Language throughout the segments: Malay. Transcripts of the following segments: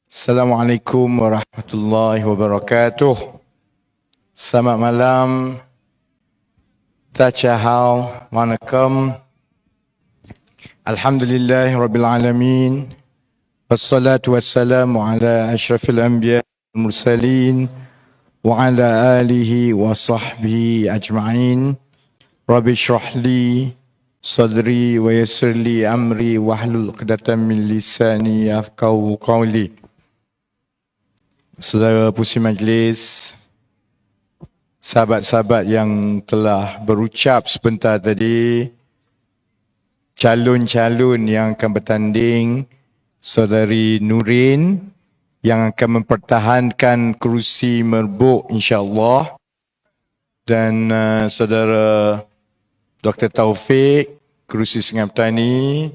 Assalamualaikum warahmatullahi wabarakatuh. Selamat malam. Tachahau, Wanakkam. Alhamdulillahi Rabbil Alamin. Wassalatu wassalamu ala ashrafil anbiya wal mursalin wa ala alihi wa sahbihi ajma'in. Rabbi shrah li sadri wa yassir li amri wahlul 'uqdatam min lisani yafqahu qawli. Saudara Pusat Majlis, sahabat-sahabat yang telah berucap sebentar tadi, calon-calon yang akan bertanding, Saudari Nurin yang akan mempertahankan kerusi merbuk insya-Allah, dan Saudara Dr. Taufik kerusi Sungai Petani.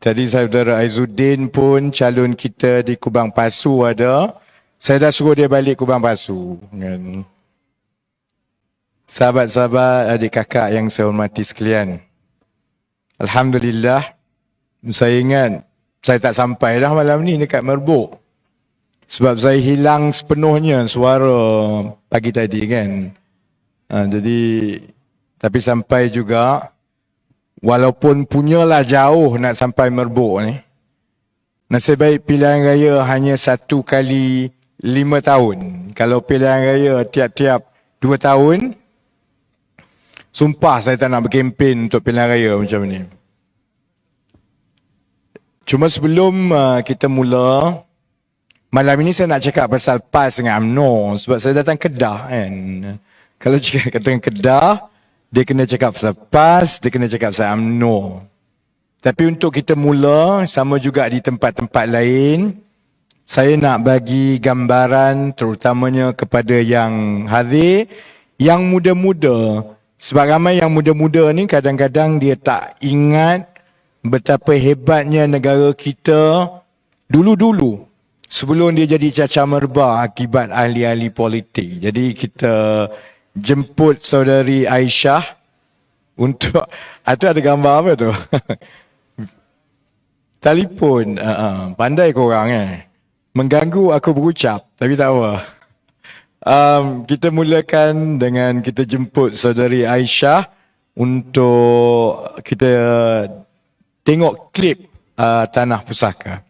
Tadi Saudara Aizuddin pun calon kita di Kubang Pasu ada. Saya dah suruh dia balik Kubang Pasu. Kan? Sahabat-sahabat, adik kakak yang saya hormati sekalian. Alhamdulillah, saya ingat saya tak sampai dah malam ni dekat Merbuk. Sebab saya hilang sepenuhnya suara pagi tadi kan. Jadi, tapi sampai juga, walaupun punyalah jauh nak sampai Merbuk ni. Nasib baik pilihan raya hanya 1 kali 5 tahun. Kalau pilihan raya tiap-tiap 2 tahun, sumpah saya tak nak berkempen untuk pilihan raya macam ni. Cuma sebelum kita mula, malam ini saya nak cakap pasal PAS dengan UMNO. Sebab saya datang Kedah kan. Kalau cakap datang Kedah, dia kena cakap pasal PAS, dia kena cakap pasal UMNO. Tapi untuk kita mula, sama juga di tempat-tempat lain, saya nak bagi gambaran terutamanya kepada yang hadir, yang muda-muda. Sebab ramai yang muda-muda ni kadang-kadang dia tak ingat betapa hebatnya negara kita dulu-dulu. Sebelum dia jadi cacah merbah akibat ahli-ahli politik. Jadi kita jemput Saudari Aisyah untuk, itu ada gambar apa tu? Telefon, pandai korang mengganggu aku berucap, tapi tak apa. Kita mulakan dengan kita jemput Saudari Aisyah untuk kita tengok klip Tanah Pusaka.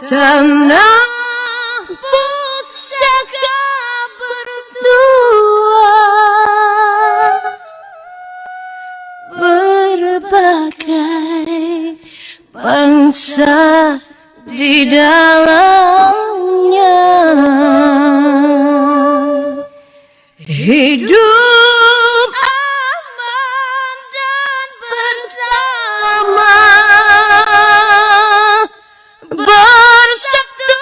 Tanah pusaka bertua, berbagai bangsa di dalamnya, hidup aman dan bersama, bersatu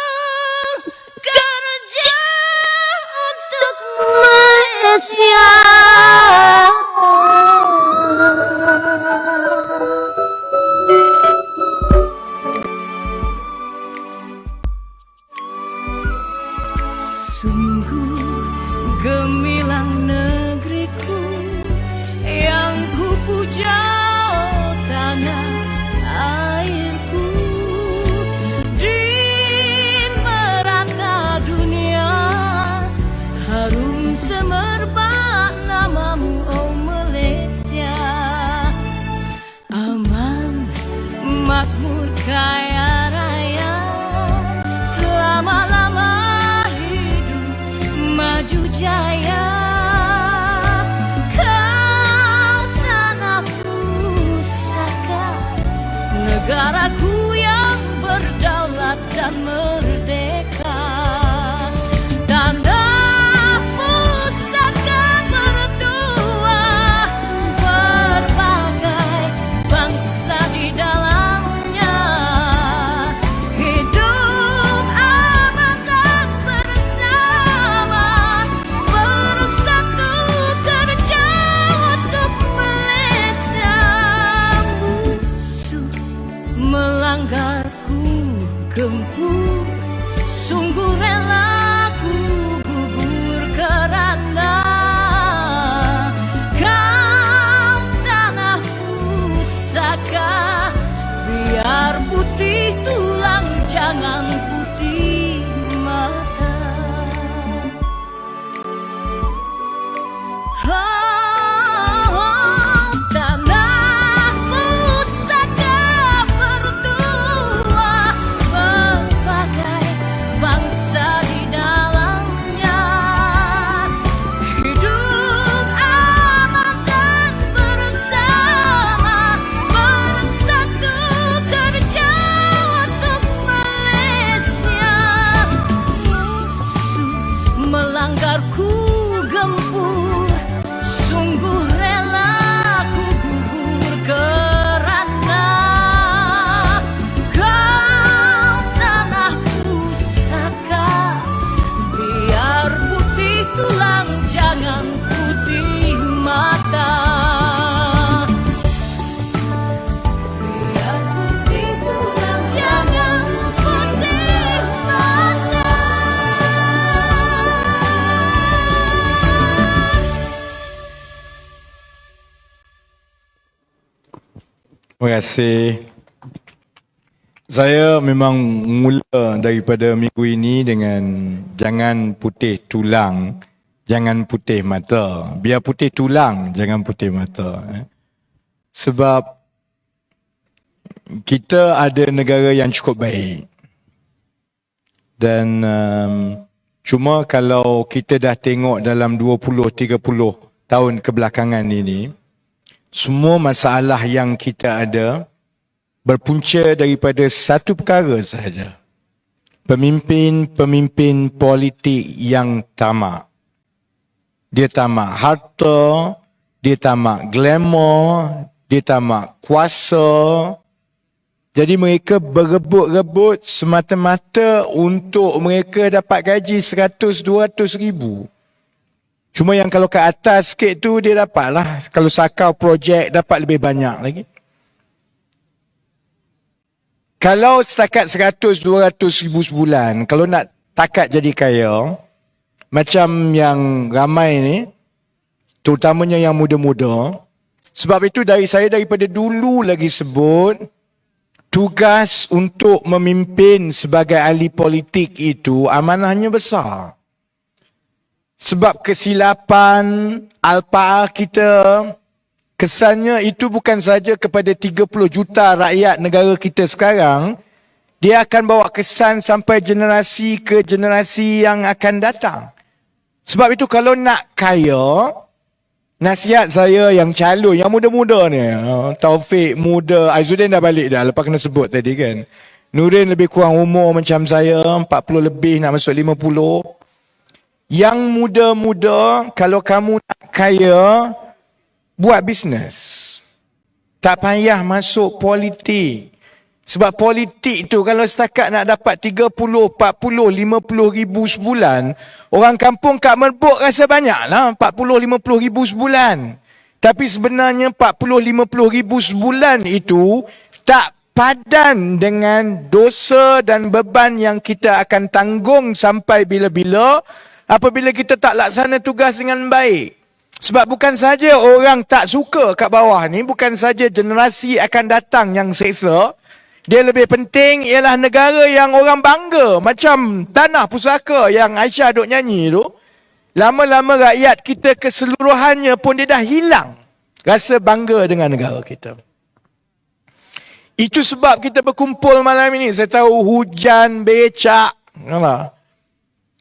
Terima kasih. Saya memang mula daripada minggu ini dengan jangan putih tulang, jangan putih mata. Biar putih tulang, jangan putih mata. Sebab kita ada negara yang cukup baik. Dan cuma kalau kita dah tengok dalam 20-30 tahun kebelakangan ini, semua masalah yang kita ada berpunca daripada satu perkara sahaja. Pemimpin-pemimpin politik yang tamak. Dia tamak harta, dia tamak glamour, dia tamak kuasa. Jadi mereka berebut-rebut semata-mata untuk mereka dapat gaji 100-200 ribu. Cuma yang kalau ke atas sikit tu dia dapatlah. Kalau sakau projek dapat lebih banyak lagi. Kalau setakat 100-200 ribu sebulan, kalau nak takat jadi kaya, macam yang ramai ni, terutamanya yang muda-muda, sebab itu saya daripada dulu lagi sebut, tugas untuk memimpin sebagai ahli politik itu amanahnya besar. Sebab kesilapan alpa kita, kesannya itu bukan saja kepada 30 juta rakyat negara kita sekarang, dia akan bawa kesan sampai generasi ke generasi yang akan datang. Sebab itu kalau nak kaya, nasihat saya yang calon, yang muda-muda ni, Taufik muda, Aizuddin dah balik dah, lepas kena sebut tadi kan. Nurin lebih kurang umur macam saya, 40 lebih nak masuk 50. Yang muda-muda, kalau kamu nak kaya, buat bisnes. Tak payah masuk politik. Sebab politik tu kalau setakat nak dapat 30, 40, 50 ribu sebulan, orang kampung kat Merbuk rasa banyak lah 40, 50 ribu sebulan. Tapi sebenarnya 40, 50 ribu sebulan itu tak padan dengan dosa dan beban yang kita akan tanggung sampai bila-bila apabila kita tak laksana tugas dengan baik. Sebab bukan saja orang tak suka kat bawah ni, bukan saja generasi akan datang yang seksa, dia lebih penting ialah negara yang orang bangga. Macam Tanah Pusaka yang Aisyah duk nyanyi tu, lama-lama rakyat kita keseluruhannya pun dia dah hilang rasa bangga dengan negara kita. Itu sebab kita berkumpul malam ini. Saya tahu hujan, becak.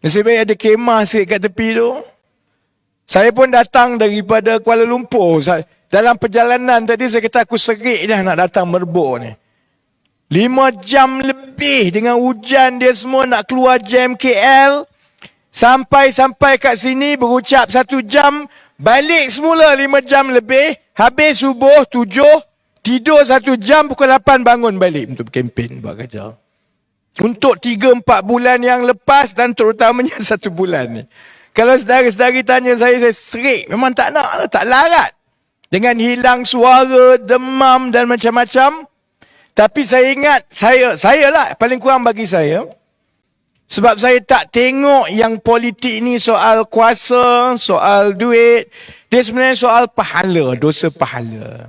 Nasib baik ada kemah sikit kat tepi tu. Saya pun datang daripada Kuala Lumpur. Dalam perjalanan tadi saya kata aku serik dah nak datang Merbuk ni. 5 jam lebih dengan hujan dia semua nak keluar jam KL. Sampai kat sini berucap 1 jam. Balik semula 5 jam lebih. Habis subuh 7. Tidur 1 jam, pukul 8 bangun balik untuk kempen buat kerja. Untuk 3-4 bulan yang lepas dan terutamanya 1 bulan ni. Kalau saudara-saudari tanya saya serik. Memang tak nak, tak larat. Dengan hilang suara, demam dan macam-macam. Tapi saya ingat, saya lah paling kurang bagi saya. Sebab saya tak tengok yang politik ni soal kuasa, soal duit. Dia sebenarnya soal pahala, dosa pahala.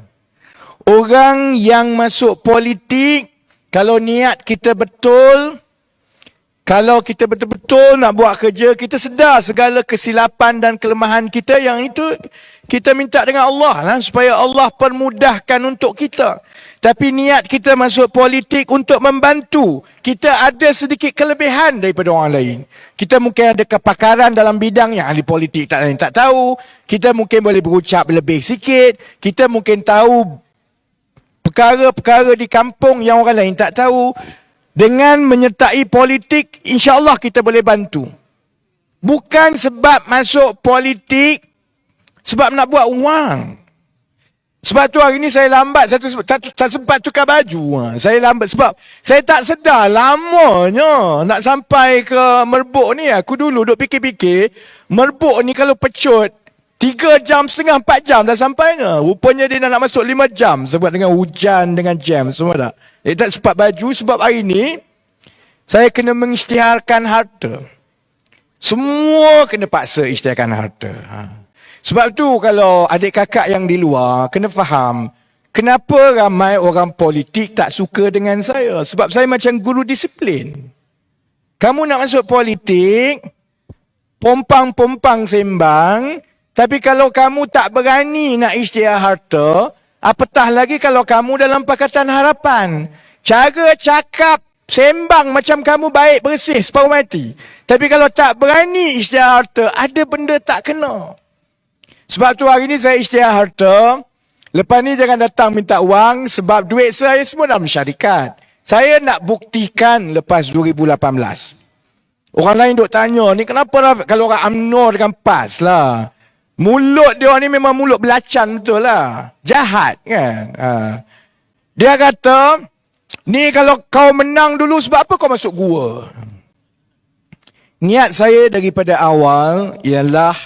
Orang yang masuk politik, kalau niat kita betul, kalau kita betul-betul nak buat kerja, kita sedar segala kesilapan dan kelemahan kita, yang itu kita minta dengan Allah lah, supaya Allah permudahkan untuk kita. Tapi niat kita masuk politik untuk membantu. Kita ada sedikit kelebihan daripada orang lain. Kita mungkin ada kepakaran dalam bidang yang ahli politik tak lain tak tahu. Kita mungkin boleh berucap lebih sikit. Kita mungkin tahu perkara-perkara di kampung yang orang lain tak tahu. Dengan menyertai politik, insya-Allah kita boleh bantu. Bukan sebab masuk politik, sebab nak buat wang. Sebab tu hari ni saya lambat, tak sempat tukar baju. Saya lambat sebab saya tak sedar lamanya nak sampai ke Merbuk ni. Aku dulu duk fikir-fikir, Merbuk ni kalau pecut 3 jam setengah, 4 jam dah sampainya. Rupanya dia nak masuk 5 jam sebab dengan hujan, dengan jam semua tak. Dia tak sempat baju sebab hari ni saya kena mengisytiharkan harta. Semua kena paksa isytiharkan harta. Sebab tu kalau adik kakak yang di luar kena faham, kenapa ramai orang politik tak suka dengan saya? Sebab saya macam guru disiplin. Kamu nak masuk politik, pompang-pompang sembang, tapi kalau kamu tak berani nak isytihar harta, apatah lagi kalau kamu dalam Pakatan Harapan. Cara cakap, sembang macam kamu baik, bersih, separuh mati. Tapi kalau tak berani isytihar harta, ada benda tak kena. Sebab tu hari ni saya isytihar harta. Lepas ni jangan datang minta wang sebab duit saya semua dalam syarikat. Saya nak buktikan lepas 2018. Orang lain duk tanya ni kenapa Rafiq? Kalau orang UMNO dengan PAS lah. Mulut dia ni memang mulut belacan betul lah. Jahat kan. Dia kata, ni kalau kau menang dulu sebab apa kau masuk gua? Niat saya daripada awal ialah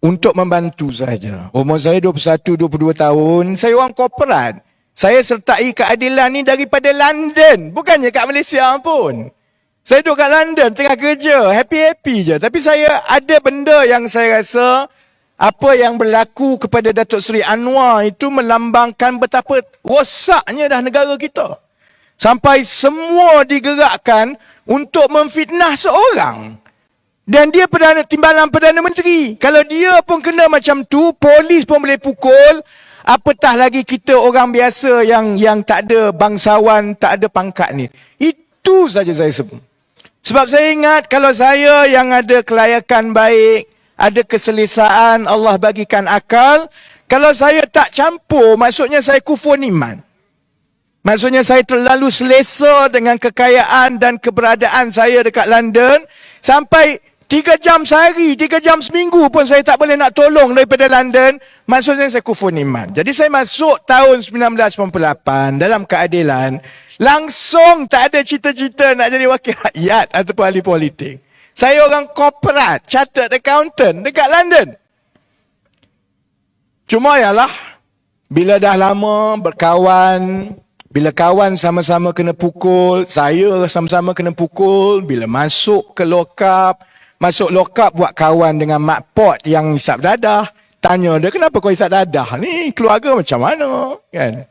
untuk membantu saja. Umur saya 21-22 tahun. Saya orang korporat. Saya sertai keadilan ni daripada London. Bukannya kat Malaysia pun. Saya duduk kat London, tengah kerja. Happy-happy je. Tapi saya ada benda yang saya rasa apa yang berlaku kepada Datuk Seri Anwar itu melambangkan betapa rosaknya dah negara kita. Sampai semua digerakkan untuk memfitnah seorang. Dan dia timbalan Perdana Menteri. Kalau dia pun kena macam tu, polis pun boleh pukul. Apatah lagi kita orang biasa yang tak ada bangsawan, tak ada pangkat ni. Itu saja saya sebut. Sebab saya ingat kalau saya yang ada kelayakan baik, ada keselesaan, Allah bagikan akal. Kalau saya tak campur, maksudnya saya kufur iman. Maksudnya saya terlalu selesa dengan kekayaan dan keberadaan saya dekat London. Sampai 3 jam sehari, 3 jam seminggu pun saya tak boleh nak tolong daripada London. Maksudnya saya kufur iman. Jadi saya masuk tahun 1998 dalam keadilan. Langsung tak ada cita-cita nak jadi wakil rakyat ataupun ahli politik. Saya orang korporat, chartered accountant dekat London. Cuma yalah, bila dah lama berkawan, bila kawan sama-sama kena pukul, saya sama-sama kena pukul, bila masuk ke lokap buat kawan dengan mak pot yang hisap dadah. Tanya dia, kenapa kau hisap dadah ni? Keluarga macam mana? Kan?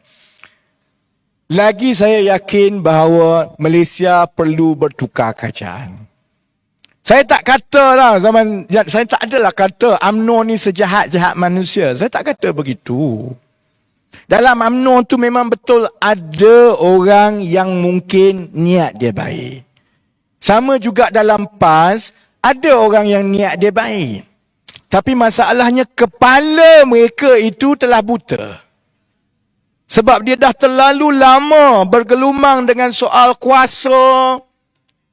Lagi saya yakin bahawa Malaysia perlu bertukar kerajaan. Saya tak kata lah saya tak adalah kata UMNO ni sejahat-jahat manusia. Saya tak kata begitu. Dalam UMNO tu memang betul ada orang yang mungkin niat dia baik. Sama juga dalam PAS, ada orang yang niat dia baik. Tapi masalahnya kepala mereka itu telah buta. Sebab dia dah terlalu lama bergelumang dengan soal kuasa,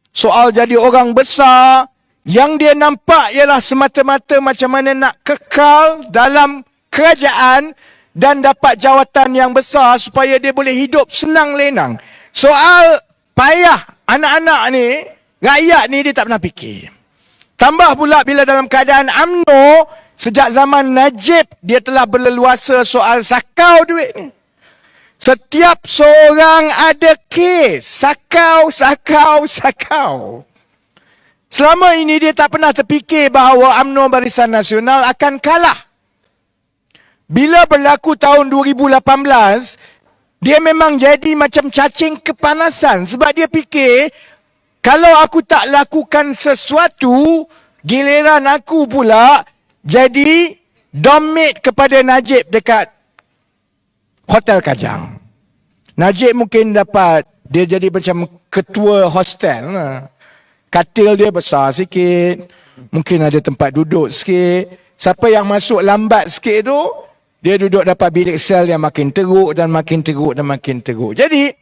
soal jadi orang besar. Yang dia nampak ialah semata-mata macam mana nak kekal dalam kerajaan dan dapat jawatan yang besar supaya dia boleh hidup senang lenang. Soal payah anak-anak ni, rakyat ni dia tak pernah fikir. Tambah pula bila dalam keadaan UMNO, sejak zaman Najib, dia telah berleluasa soal sakau duit ni. Setiap seorang ada kes. Sakau. Selama ini dia tak pernah terfikir bahawa UMNO Barisan Nasional akan kalah. Bila berlaku tahun 2018, dia memang jadi macam cacing kepanasan. Sebab dia fikir, kalau aku tak lakukan sesuatu, giliran aku pula jadi domit kepada Najib dekat Hotel Kajang. Najib mungkin dapat, dia jadi macam ketua hostel lah. Katil dia besar sikit, mungkin ada tempat duduk sikit. Siapa yang masuk lambat sikit tu, dia duduk dapat bilik sel yang makin teruk dan makin teruk dan makin teruk. Jadi,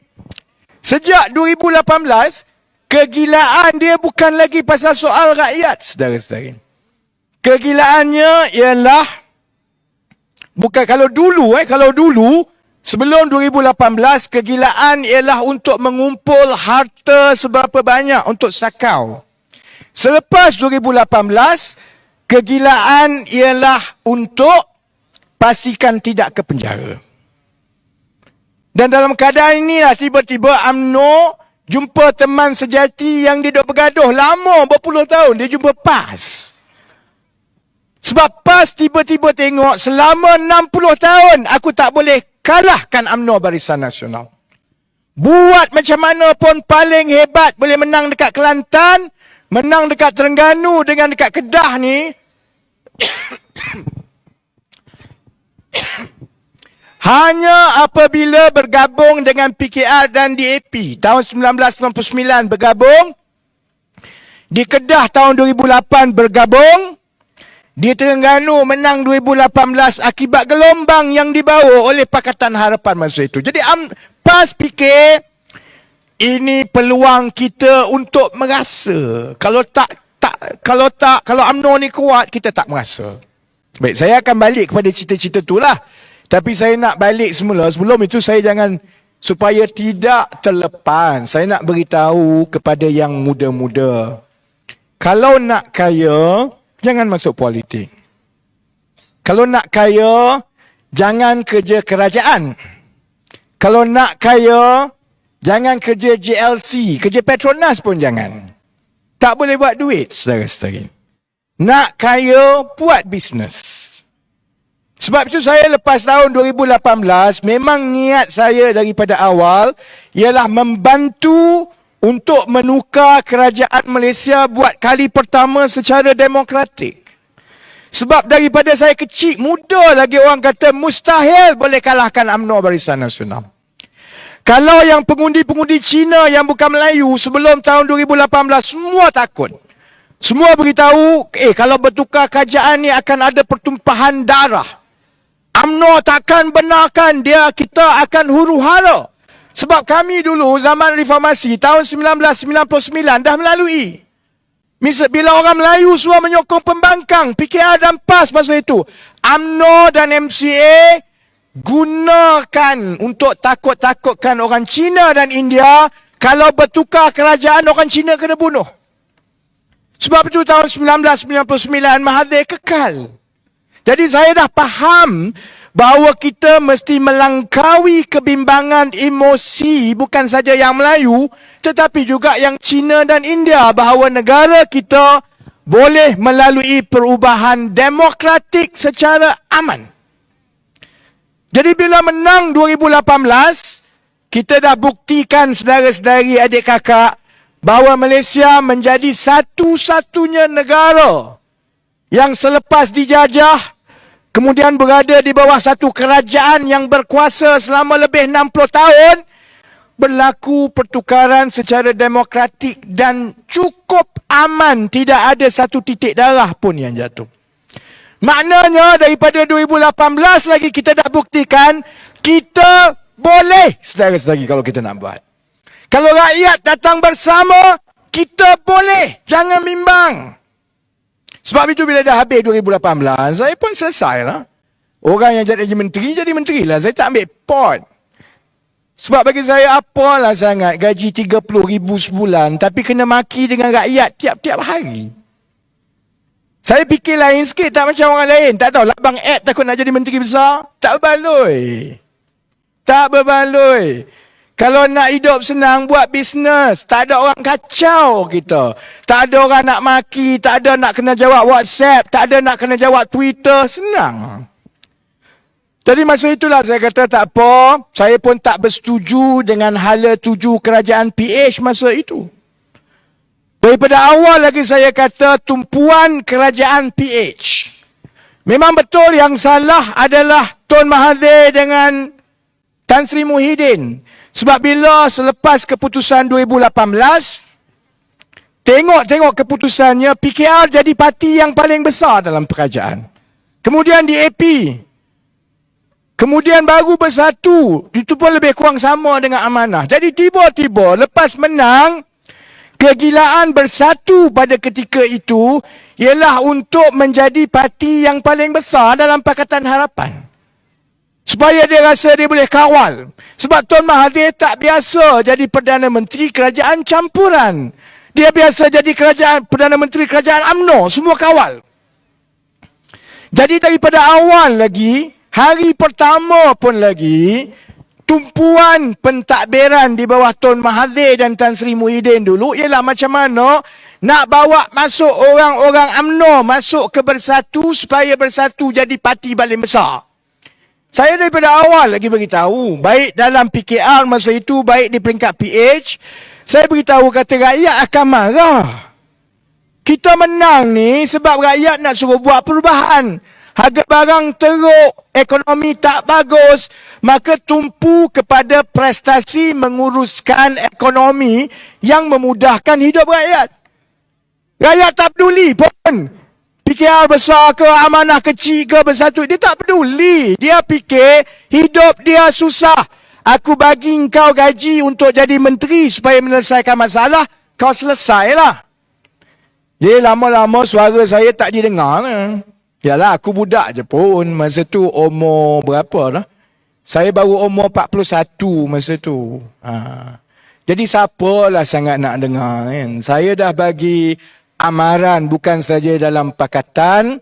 sejak 2018, kegilaan dia bukan lagi pasal soal rakyat, saudara-saudara. Kegilaannya ialah, bukan kalau dulu, sebelum 2018, kegilaan ialah untuk mengumpul harta seberapa banyak untuk sakau. Selepas 2018, kegilaan ialah untuk pastikan tidak ke penjara. Dan dalam keadaan inilah tiba-tiba UMNO jumpa teman sejati yang dia duk bergaduh lama berpuluh tahun. Dia jumpa PAS. Sebab PAS tiba-tiba tengok selama 60 tahun aku tak boleh kalahkan UMNO Barisan Nasional. Buat macam mana pun paling hebat boleh menang dekat Kelantan, menang dekat Terengganu dengan dekat Kedah ni. Hanya apabila bergabung dengan PKR dan DAP. Tahun 1999 bergabung. Di Kedah tahun 2008 bergabung. Di Terengganu menang 2018 akibat gelombang yang dibawa oleh Pakatan Harapan masa itu. Jadi PAS fikir ini peluang kita untuk merasa. Kalau UMNO ni kuat, kita tak merasa. Baik, saya akan balik kepada cerita-cerita itulah. Tapi saya nak balik semula. Sebelum itu saya jangan, supaya tidak terlepas, saya nak beritahu kepada yang muda-muda. Kalau nak kaya, jangan masuk politik. Kalau nak kaya, jangan kerja kerajaan. Kalau nak kaya, jangan kerja JLC, kerja Petronas pun jangan. Tak boleh buat duit, saudara-saudari. Nak kaya, buat bisnes. Sebab itu saya lepas tahun 2018, memang niat saya daripada awal ialah membantu untuk menukar kerajaan Malaysia buat kali pertama secara demokratik. Sebab daripada saya kecil, muda lagi orang kata mustahil boleh kalahkan UMNO Barisan Nasional. Kalau yang pengundi-pengundi Cina yang bukan Melayu sebelum tahun 2018, semua takut. Semua beritahu, kalau bertukar kerajaan ni akan ada pertumpahan darah. UMNO takkan benarkan dia, kita akan huru-hara. Sebab kami dulu zaman reformasi tahun 1999 dah melalui. Bila orang Melayu semua menyokong pembangkang, PKR dan PAS masa itu, UMNO dan MCA gunakan untuk takut-takutkan orang Cina dan India. Kalau bertukar kerajaan, orang Cina kena bunuh. Sebab itu tahun 1999 Mahathir kekal. Jadi saya dah faham bahawa kita mesti melangkaui kebimbangan emosi bukan saja yang Melayu tetapi juga yang Cina dan India, bahawa negara kita boleh melalui perubahan demokratik secara aman. Jadi bila menang 2018, kita dah buktikan saudara-saudari adik kakak bahawa Malaysia menjadi satu-satunya negara yang selepas dijajah kemudian berada di bawah satu kerajaan yang berkuasa selama lebih 60 tahun, berlaku pertukaran secara demokratik dan cukup aman, tidak ada satu titik darah pun yang jatuh. Maknanya daripada 2018 lagi kita dah buktikan kita boleh, saudara-saudari, kalau kita nak buat. Kalau rakyat datang bersama, kita boleh, jangan bimbang. Sebab itu bila dah habis 2018, saya pun selesai lah. Orang yang jadi menteri lah. Saya tak ambil pot. Sebab bagi saya apalah sangat gaji 30,000 sebulan, tapi kena maki dengan rakyat tiap-tiap hari. Saya fikir lain sikit, tak macam orang lain. Tak tahu, labang ad takut nak jadi menteri besar. Tak berbaloi. Tak berbaloi. Kalau nak hidup senang, buat bisnes. Tak ada orang kacau kita. Tak ada orang nak maki. Tak ada nak kena jawab WhatsApp. Tak ada nak kena jawab Twitter. Senang. Jadi masa itulah saya kata tak apa. Saya pun tak bersetuju dengan hala tuju kerajaan PH masa itu. Daripada awal lagi saya kata tumpuan kerajaan PH. Memang betul yang salah adalah Tun Mahathir dengan Tan Sri Muhyiddin. Sebab bila selepas keputusan 2018, tengok keputusannya, PKR jadi parti yang paling besar dalam kerajaan. Kemudian DAP. Kemudian baru bersatu. Itu pun lebih kurang sama dengan Amanah. Jadi tiba-tiba lepas menang, kegilaan bersatu pada ketika itu ialah untuk menjadi parti yang paling besar dalam Pakatan Harapan. Supaya dia rasa dia boleh kawal. Sebab Tun Mahathir tak biasa jadi Perdana Menteri kerajaan campuran. Dia biasa jadi Perdana Menteri kerajaan UMNO. Semua kawal. Jadi daripada awal lagi, hari pertama pun lagi, tumpuan pentadbiran di bawah Tun Mahathir dan Tan Sri Muhyiddin dulu ialah macam mana nak bawa masuk orang-orang UMNO masuk ke Bersatu supaya Bersatu jadi parti paling besar. Saya daripada awal lagi beritahu, baik dalam PKR masa itu, baik di peringkat PH, saya beritahu kata rakyat akan marah. Kita menang ni sebab rakyat nak suruh buat perubahan. Harga barang teruk, ekonomi tak bagus, maka tumpu kepada prestasi menguruskan ekonomi yang memudahkan hidup rakyat. Rakyat tak peduli pun. PKR besar ke, amanah kecil ke, bersatu. Dia tak peduli. Dia fikir hidup dia susah. Aku bagi kau gaji untuk jadi menteri supaya menyelesaikan masalah. Kau selesailah. Jadi lama-lama suara saya tak didengar. Yalah, aku budak je pun. Masa tu umur berapa lah. Saya baru umur 41 masa tu. Jadi siapalah sangat nak dengar kan. Saya dah bagi amaran bukan saja dalam pakatan,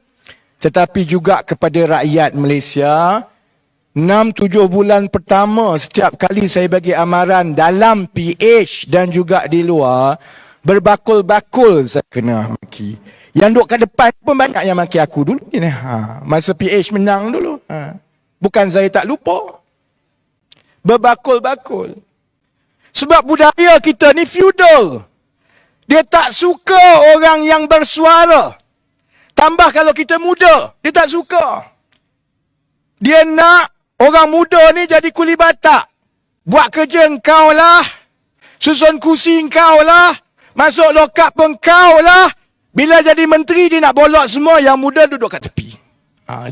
tetapi juga kepada rakyat Malaysia. 6-7 bulan pertama setiap kali saya bagi amaran dalam PH dan juga di luar, berbakul-bakul saya kena maki. Yang duduk kat depan pun banyak yang maki aku dulu. Masa PH menang dulu. Bukan saya tak lupa. Berbakul-bakul. Sebab budaya kita ni feudal. Dia tak suka orang yang bersuara. Tambah kalau kita muda, dia tak suka. Dia nak orang muda ni jadi kuli batak. Buat kerja engkau lah. Susun kursi engkau lah. Masuk lokap pun engkau lah. Bila jadi menteri, dia nak bolak semua yang muda duduk kat tepi.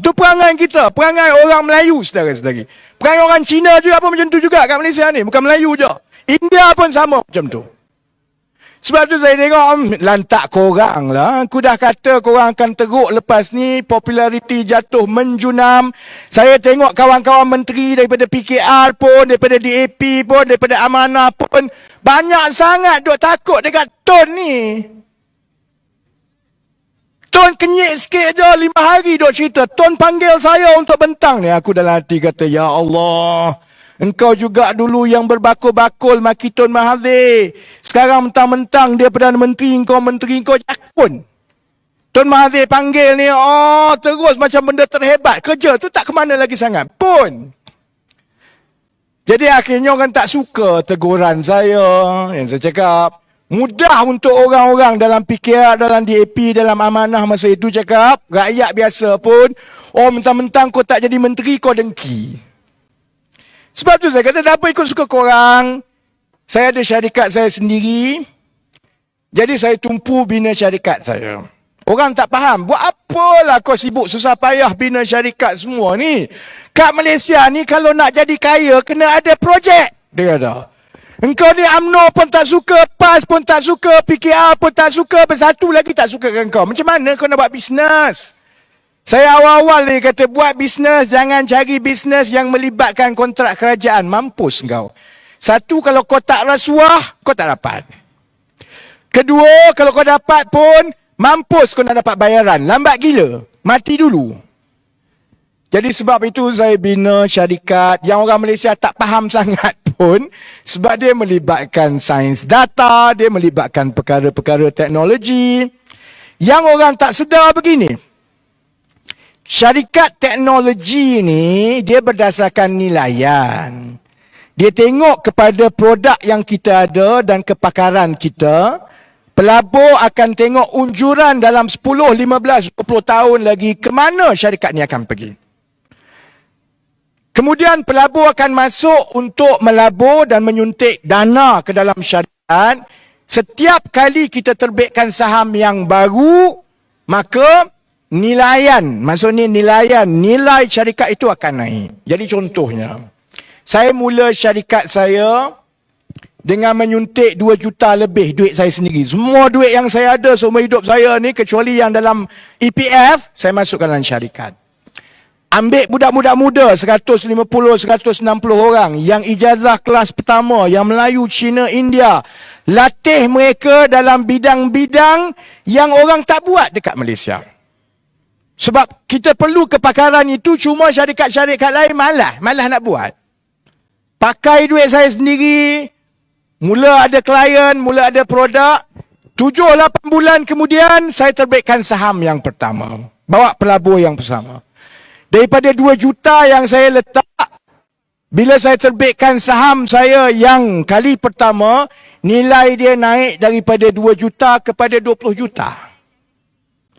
Itu perangai kita. Perangai orang Melayu, saudara-saudari. Perangai orang Cina juga pun macam tu juga kat Malaysia ni. Bukan Melayu je. India pun sama macam tu. Sebab tu saya tengok, lantak korang lah. Aku dah kata korang akan teruk lepas ni. Populariti jatuh menjunam. Saya tengok kawan-kawan menteri daripada PKR pun, daripada DAP pun, daripada Amanah pun. Banyak sangat duk takut dekat Tun ni. Tun kenyik sikit je, 5 hari duk cerita. Tun panggil saya untuk bentang ni. Aku dalam hati kata, ya Allah, engkau juga dulu yang berbakul-bakul maki Tun Mahathir. Sekarang mentang-mentang dia Perdana Menteri, engkau jakun. Tun Mahathir panggil ni, terus macam benda terhebat. Kerja tu tak ke mana lagi sangat pun. Jadi akhirnya orang tak suka teguran saya. Yang saya cakap, mudah untuk orang-orang dalam PKR, dalam DAP, dalam Amanah masa itu cakap, rakyat biasa pun, mentang-mentang kau tak jadi menteri, kau dengki. Sebab tu saya kata, tak apa ikut suka korang. Saya ada syarikat saya sendiri. Jadi saya tumpu bina syarikat saya. Orang tak faham, buat apalah kau sibuk susah payah bina syarikat semua ni. Kat Malaysia ni kalau nak jadi kaya, kena ada projek. Dia kata. Engkau ni UMNO pun tak suka, PAS pun tak suka, PKR pun tak suka, bersatu lagi tak suka dengan kau. Macam mana kau nak buat bisnes? Saya awal-awal ni kata buat bisnes, jangan cari bisnes yang melibatkan kontrak kerajaan. Mampus kau. Satu, kalau kau tak rasuah, kau tak dapat. Kedua, kalau kau dapat pun, mampus kau nak dapat bayaran. Lambat gila. Mati dulu. Jadi sebab itu saya bina syarikat yang orang Malaysia tak faham sangat pun. Sebab dia melibatkan sains data, dia melibatkan perkara-perkara teknologi. Yang orang tak sedar begini. Syarikat teknologi ni, dia berdasarkan nilaian. Dia tengok kepada produk yang kita ada dan kepakaran kita. Pelabur akan tengok unjuran dalam 10, 15, 20 tahun lagi ke mana syarikat ni akan pergi. Kemudian pelabur akan masuk untuk melabur dan menyuntik dana ke dalam syarikat. Setiap kali kita terbitkan saham yang baru, maka maksudnya nilai syarikat itu akan naik. Jadi contohnya, saya mula syarikat saya dengan menyuntik 2 juta lebih duit saya sendiri. Semua duit yang saya ada seumur hidup saya ni, kecuali yang dalam EPF, saya masukkan dalam syarikat. Ambil budak-budak muda 150, 160 orang yang ijazah kelas pertama, yang Melayu, Cina, India. Latih mereka dalam bidang-bidang yang orang tak buat dekat Malaysia. Sebab kita perlu kepakaran itu, cuma syarikat-syarikat lain malah nak buat. Pakai duit saya sendiri, mula ada klien, mula ada produk. 7-8 bulan kemudian, saya terbitkan saham yang pertama. Bawa pelabur yang bersama. Daripada 2 juta yang saya letak, bila saya terbitkan saham saya yang kali pertama, nilai dia naik daripada 2 juta kepada 20 juta.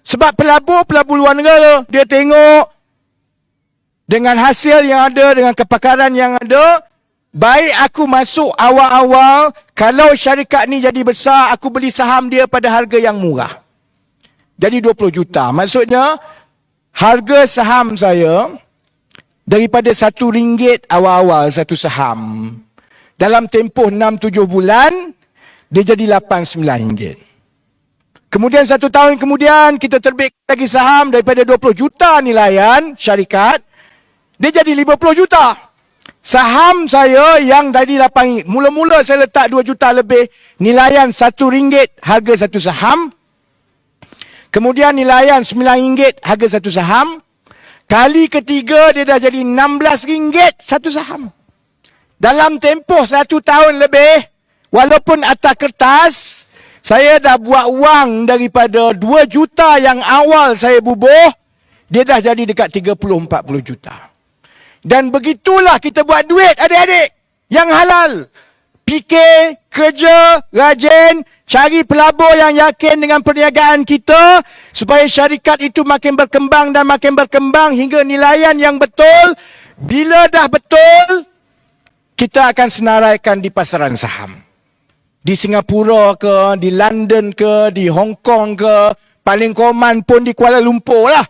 Sebab pelabur luar negara, dia tengok dengan hasil yang ada, dengan kepakaran yang ada, baik aku masuk awal-awal, kalau syarikat ni jadi besar, aku beli saham dia pada harga yang murah. Jadi 20 juta. Maksudnya, harga saham saya, daripada RM1 awal-awal satu saham, dalam tempoh 6-7 bulan, dia jadi RM89. Kemudian 1 tahun kemudian, kita terbit lagi saham daripada 20 juta nilaian syarikat, dia jadi 50 juta. Saham saya yang tadi RM8, mula-mula saya letak 2 juta lebih, nilaian RM1 harga satu saham. Kemudian nilaian RM9 harga satu saham. Kali ketiga dia dah jadi RM16 satu saham. Dalam tempoh 1 tahun lebih, walaupun atas kertas, saya dah buat wang daripada 2 juta yang awal saya bubuh, dia dah jadi dekat 30-40 juta. Dan begitulah kita buat duit, adik-adik, yang halal. Fikir, kerja, rajin, cari pelabur yang yakin dengan perniagaan kita, supaya syarikat itu makin berkembang dan makin berkembang hingga nilaian yang betul. Bila dah betul, kita akan senaraikan di pasaran saham. Di Singapura ke, di London ke, di Hong Kong ke, paling koman pun di Kuala Lumpur lah.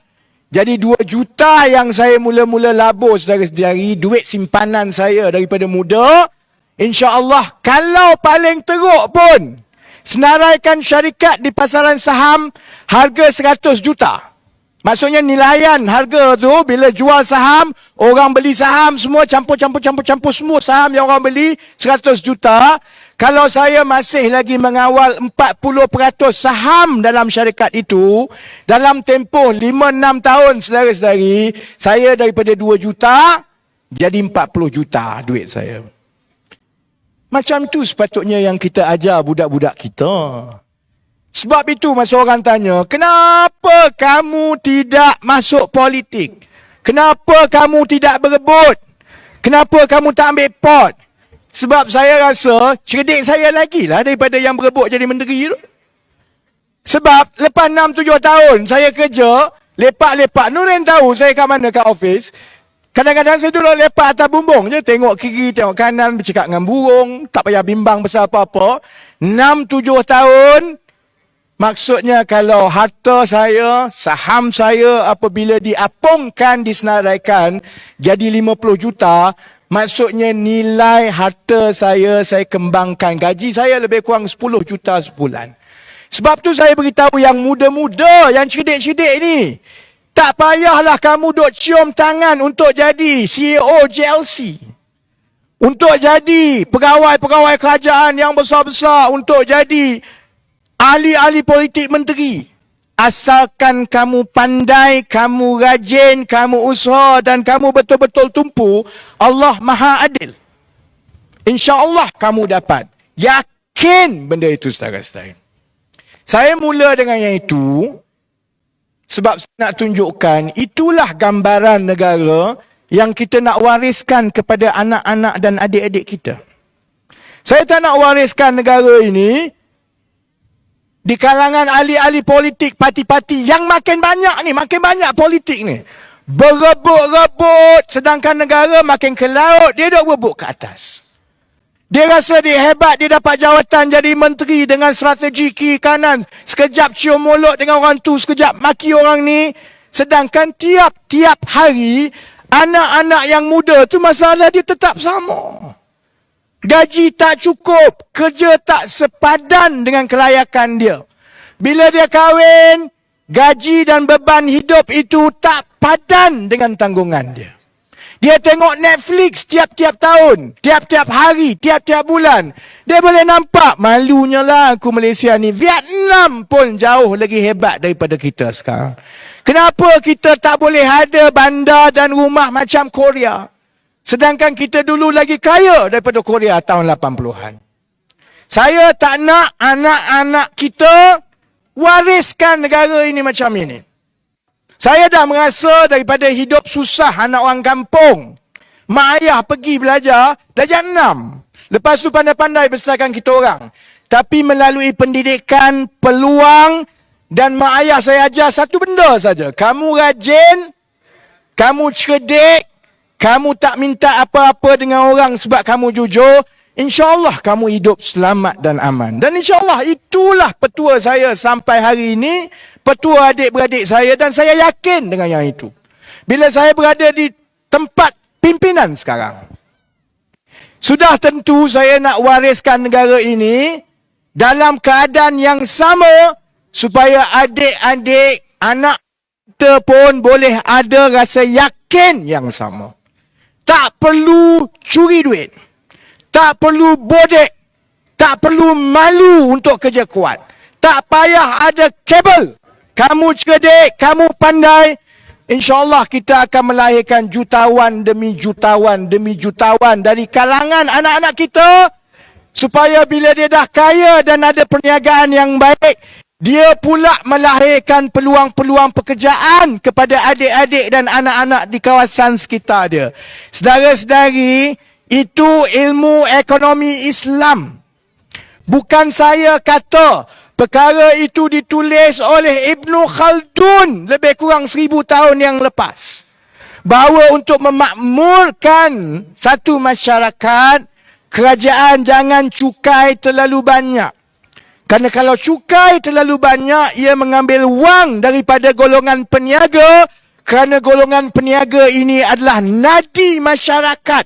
Jadi 2 juta yang saya mula-mula labur dari duit simpanan saya daripada muda, insya-Allah kalau paling teruk pun senaraikan syarikat di pasaran saham harga 100 juta. Maksudnya nilaian harga tu bila jual saham, orang beli saham semua campur semua saham yang orang beli 100 juta. Kalau saya masih lagi mengawal 40% saham dalam syarikat itu, dalam tempoh 5-6 tahun saudara-saudari, saya daripada 2 juta jadi 40 juta duit saya. Macam tu sepatutnya yang kita ajar budak-budak kita. Sebab itu masa orang tanya, kenapa kamu tidak masuk politik? Kenapa kamu tidak berebut? Kenapa kamu tak ambil pot? Sebab saya rasa cerdik saya lagi lah daripada yang berebut jadi menteri tu. Sebab lepas 6-7 tahun saya kerja, lepak-lepak. Nurin tahu saya kat mana kat office. Kadang-kadang saya duduk lepak atas bumbung je. Tengok kiri, tengok kanan, bercakap dengan burung. Tak payah bimbang pasal apa-apa. 6-7 tahun. Maksudnya kalau harta saya, saham saya apabila diapungkan, disenaraikan jadi 50 juta, maksudnya nilai harta saya kembangkan. Gaji saya lebih kurang 10 juta sebulan. Sebab tu saya beritahu yang muda-muda, yang cerdik-cerdik ni, tak payahlah kamu duk cium tangan untuk jadi CEO JLC. Untuk jadi pegawai-pegawai kerajaan yang besar-besar, untuk jadi ahli-ahli politik menteri. Asalkan kamu pandai, kamu rajin, kamu usaha dan kamu betul-betul tumpu, Allah Maha Adil. InsyaAllah kamu dapat. Yakin benda itu saudara-saudara. Saya mula dengan yang itu sebab saya nak tunjukkan itulah gambaran negara yang kita nak wariskan kepada anak-anak dan adik-adik kita. Saya tak nak wariskan negara ini di kalangan ahli-ahli politik, parti-parti yang makin banyak politik ni. Berebut-rebut, sedangkan negara makin ke laut, dia duk berebut ke atas. Dia rasa dia hebat, dia dapat jawatan jadi menteri dengan strategi kiri kanan. Sekejap cium mulut dengan orang tu, sekejap maki orang ni. Sedangkan tiap-tiap hari, anak-anak yang muda tu masalah dia tetap sama. Gaji tak cukup, kerja tak sepadan dengan kelayakan dia. Bila dia kahwin, gaji dan beban hidup itu tak padan dengan tanggungan dia. Dia tengok Netflix tiap-tiap tahun, tiap-tiap hari, tiap-tiap bulan. Dia boleh nampak, malunya lah aku Malaysia ni. Vietnam pun jauh lagi hebat daripada kita sekarang. Kenapa kita tak boleh ada bandar dan rumah macam Korea? Sedangkan kita dulu lagi kaya daripada Korea tahun 80-an. Saya tak nak anak-anak kita wariskan negara ini macam ini. Saya dah merasa daripada hidup susah anak orang kampung. Mak ayah pergi belajar 6. Lepas tu pandai-pandai besarkan kita orang. Tapi melalui pendidikan, peluang dan mak ayah saya ajar satu benda saja. Kamu rajin, kamu cerdik, kamu tak minta apa-apa dengan orang sebab kamu jujur. InsyaAllah kamu hidup selamat dan aman. Dan insyaAllah itulah petua saya sampai hari ini. Petua adik-beradik saya dan saya yakin dengan yang itu. Bila saya berada di tempat pimpinan sekarang. Sudah tentu saya nak wariskan negara ini dalam keadaan yang sama supaya adik-adik anak kita pun boleh ada rasa yakin yang sama. Tak perlu curi duit. Tak perlu bodek. Tak perlu malu untuk kerja kuat. Tak payah ada kabel. Kamu cerdik, kamu pandai. InsyaAllah kita akan melahirkan jutawan demi jutawan demi jutawan dari kalangan anak-anak kita. Supaya bila dia dah kaya dan ada perniagaan yang baik, dia pula melahirkan peluang-peluang pekerjaan kepada adik-adik dan anak-anak di kawasan sekitar dia. Saudara-saudari, itu ilmu ekonomi Islam. Bukan saya kata. Perkara itu ditulis oleh Ibn Khaldun lebih kurang 1000 tahun yang lepas. Bahawa untuk memakmurkan satu masyarakat, kerajaan jangan cukai terlalu banyak. Kerana kalau cukai terlalu banyak, ia mengambil wang daripada golongan peniaga. Kerana golongan peniaga ini adalah nadi masyarakat.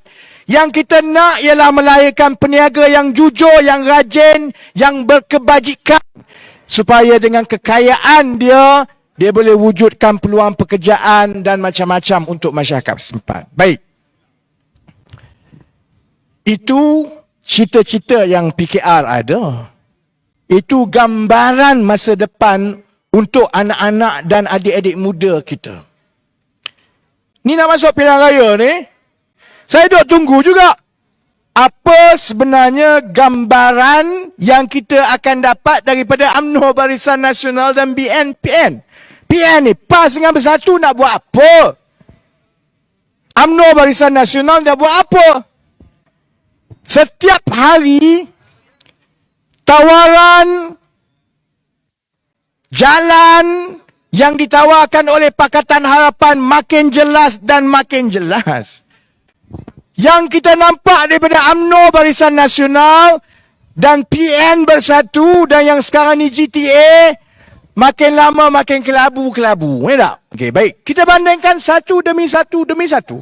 Yang kita nak ialah melahirkan peniaga yang jujur, yang rajin, yang berkebajikan. Supaya dengan kekayaan dia, dia boleh wujudkan peluang pekerjaan dan macam-macam untuk masyarakat setempat. Baik. Itu cita-cita yang PKR ada. Itu gambaran masa depan untuk anak-anak dan adik-adik muda kita. Ni nak masuk pilihan raya ni. Saya duk tunggu juga. Apa sebenarnya gambaran yang kita akan dapat daripada UMNO Barisan Nasional dan BN-PN? PN ni PAS dengan Bersatu nak buat apa? UMNO Barisan Nasional nak buat apa? Setiap hari tawaran jalan yang ditawarkan oleh Pakatan Harapan makin jelas dan makin jelas. Yang kita nampak daripada UMNO Barisan Nasional dan PN Bersatu dan yang sekarang ni GTA makin lama makin kelabu-kelabu. Ya tak? Okey, baik. Kita bandingkan satu demi satu demi satu.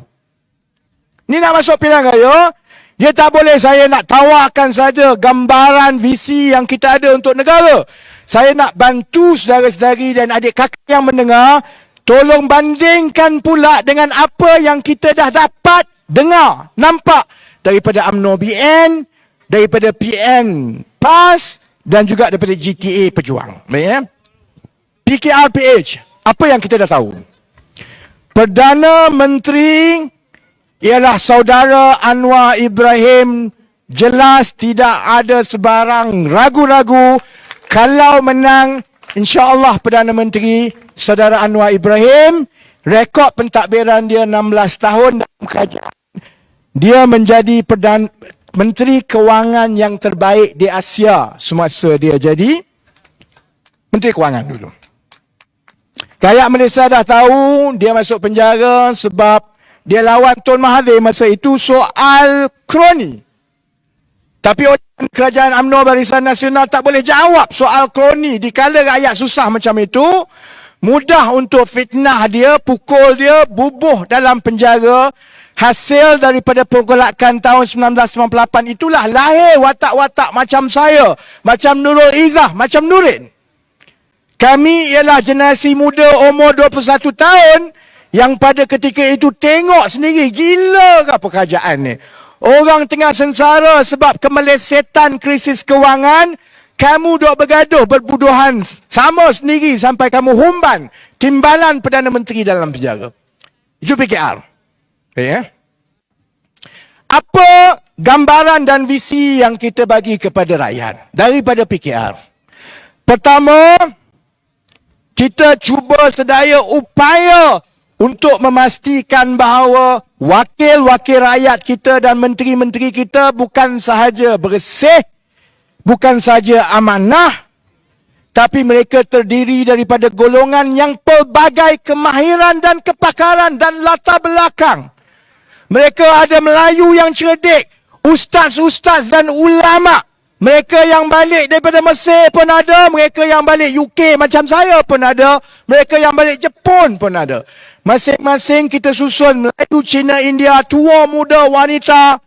Ni nak masuk pilihan raya, dia tak boleh saya nak tawarkan saja gambaran visi yang kita ada untuk negara. Saya nak bantu saudara-saudari dan adik kakak yang mendengar, tolong bandingkan pula dengan apa yang kita dah dapat dengar, nampak daripada UMNO BN, daripada PN PAS dan juga daripada GTA Pejuang. Baik ya? PKRPH, apa yang kita dah tahu? Perdana Menteri ialah saudara Anwar Ibrahim. Jelas tidak ada sebarang ragu-ragu kalau menang, insya-Allah Perdana Menteri saudara Anwar Ibrahim. Rekod pentadbiran dia 16 tahun dalam kerajaan. Dia menjadi Menteri Kewangan yang terbaik di Asia semasa dia jadi Menteri Kewangan dulu. Rakyat Malaysia dah tahu dia masuk penjara sebab dia lawan Tun Mahathir masa itu soal kroni. Tapi kerajaan UMNO Barisan Nasional tak boleh jawab soal kroni. Dikala rakyat susah macam itu, mudah untuk fitnah dia, pukul dia, bubuh dalam penjara. Hasil daripada pergolakan tahun 1998 itulah lahir watak-watak macam saya, macam Nurul Izzah, macam Nurin. Kami ialah generasi muda umur 21 tahun yang pada ketika itu tengok sendiri, gila ke apa kerajaan ni. Orang tengah sengsara sebab kemelesetan krisis kewangan, kamu duk bergaduh, berbuduhan sama sendiri sampai kamu humban timbalan Perdana Menteri dalam penjara. Itu PKR. Ya. Apa gambaran dan visi yang kita bagi kepada rakyat daripada PKR? Pertama, kita cuba sedaya upaya untuk memastikan bahawa wakil-wakil rakyat kita dan menteri-menteri kita bukan sahaja bersih, bukan sahaja amanah, tapi mereka terdiri daripada golongan yang pelbagai kemahiran dan kepakaran dan latar belakang. Mereka ada Melayu yang cerdik, ustaz-ustaz dan ulama'. Mereka yang balik daripada Mesir pun ada, mereka yang balik UK macam saya pun ada, mereka yang balik Jepun pun ada. Masing-masing kita susun Melayu, Cina, India, tua, muda, wanita,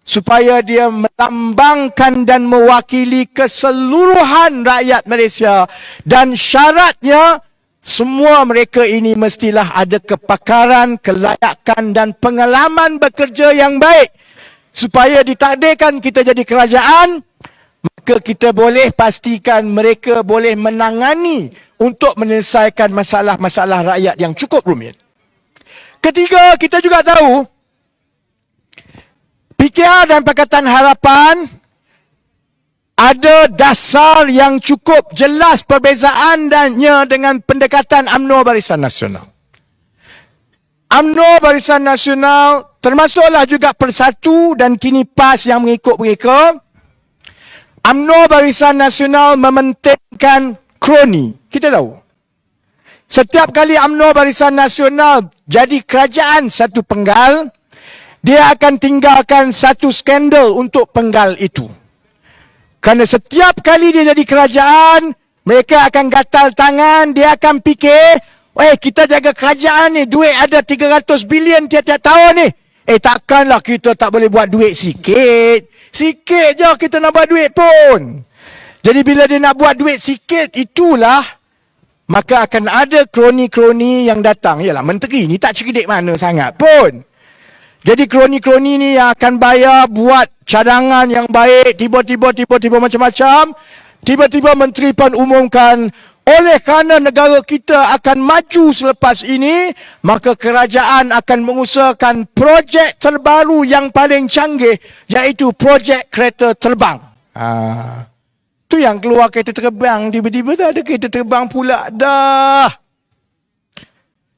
supaya dia melambangkan dan mewakili keseluruhan rakyat Malaysia. Dan syaratnya, semua mereka ini mestilah ada kepakaran, kelayakan dan pengalaman bekerja yang baik. Supaya ditakdirkan kita jadi kerajaan, maka kita boleh pastikan mereka boleh menangani untuk menyelesaikan masalah-masalah rakyat yang cukup rumit. Ketiga, kita juga tahu PKR dan Pakatan Harapan ada dasar yang cukup jelas perbezaannya dengan pendekatan UMNO Barisan Nasional. UMNO Barisan Nasional termasuklah juga Persatu dan kini PAS yang mengikut mereka. UMNO Barisan Nasional mementingkan kroni. Kita tahu. Setiap kali UMNO Barisan Nasional jadi kerajaan satu penggal, dia akan tinggalkan satu skandal untuk penggal itu. Kerana setiap kali dia jadi kerajaan, mereka akan gatal tangan, dia akan fikir, kita jaga kerajaan ni, duit ada 300 bilion tiap-tiap tahun ni. Takkanlah kita tak boleh buat duit sikit. Sikit je kita nak buat duit pun. Jadi bila dia nak buat duit sikit, itulah maka akan ada kroni-kroni yang datang. Yalah, menteri ni tak cerdik mana sangat pun. Jadi kroni-kroni ni yang akan bayar buat cadangan yang baik, tiba-tiba macam-macam. Tiba-tiba menteri pun umumkan, oleh kerana negara kita akan maju selepas ini, maka kerajaan akan mengusahakan projek terbaru yang paling canggih, iaitu projek kereta terbang. Tu yang keluar kereta terbang, tiba-tiba dah ada kereta terbang pula dah.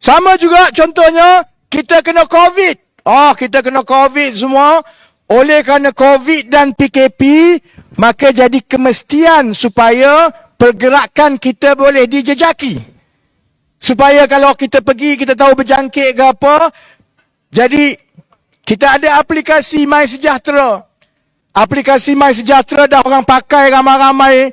Sama juga contohnya, kita kena COVID. Kita kena COVID semua. Oleh kerana COVID dan PKP, maka jadi kemestian supaya pergerakan kita boleh dijejaki. Supaya kalau kita pergi, kita tahu berjangkit ke apa. Jadi, kita ada aplikasi MySejahtera. Aplikasi MySejahtera dah orang pakai ramai-ramai.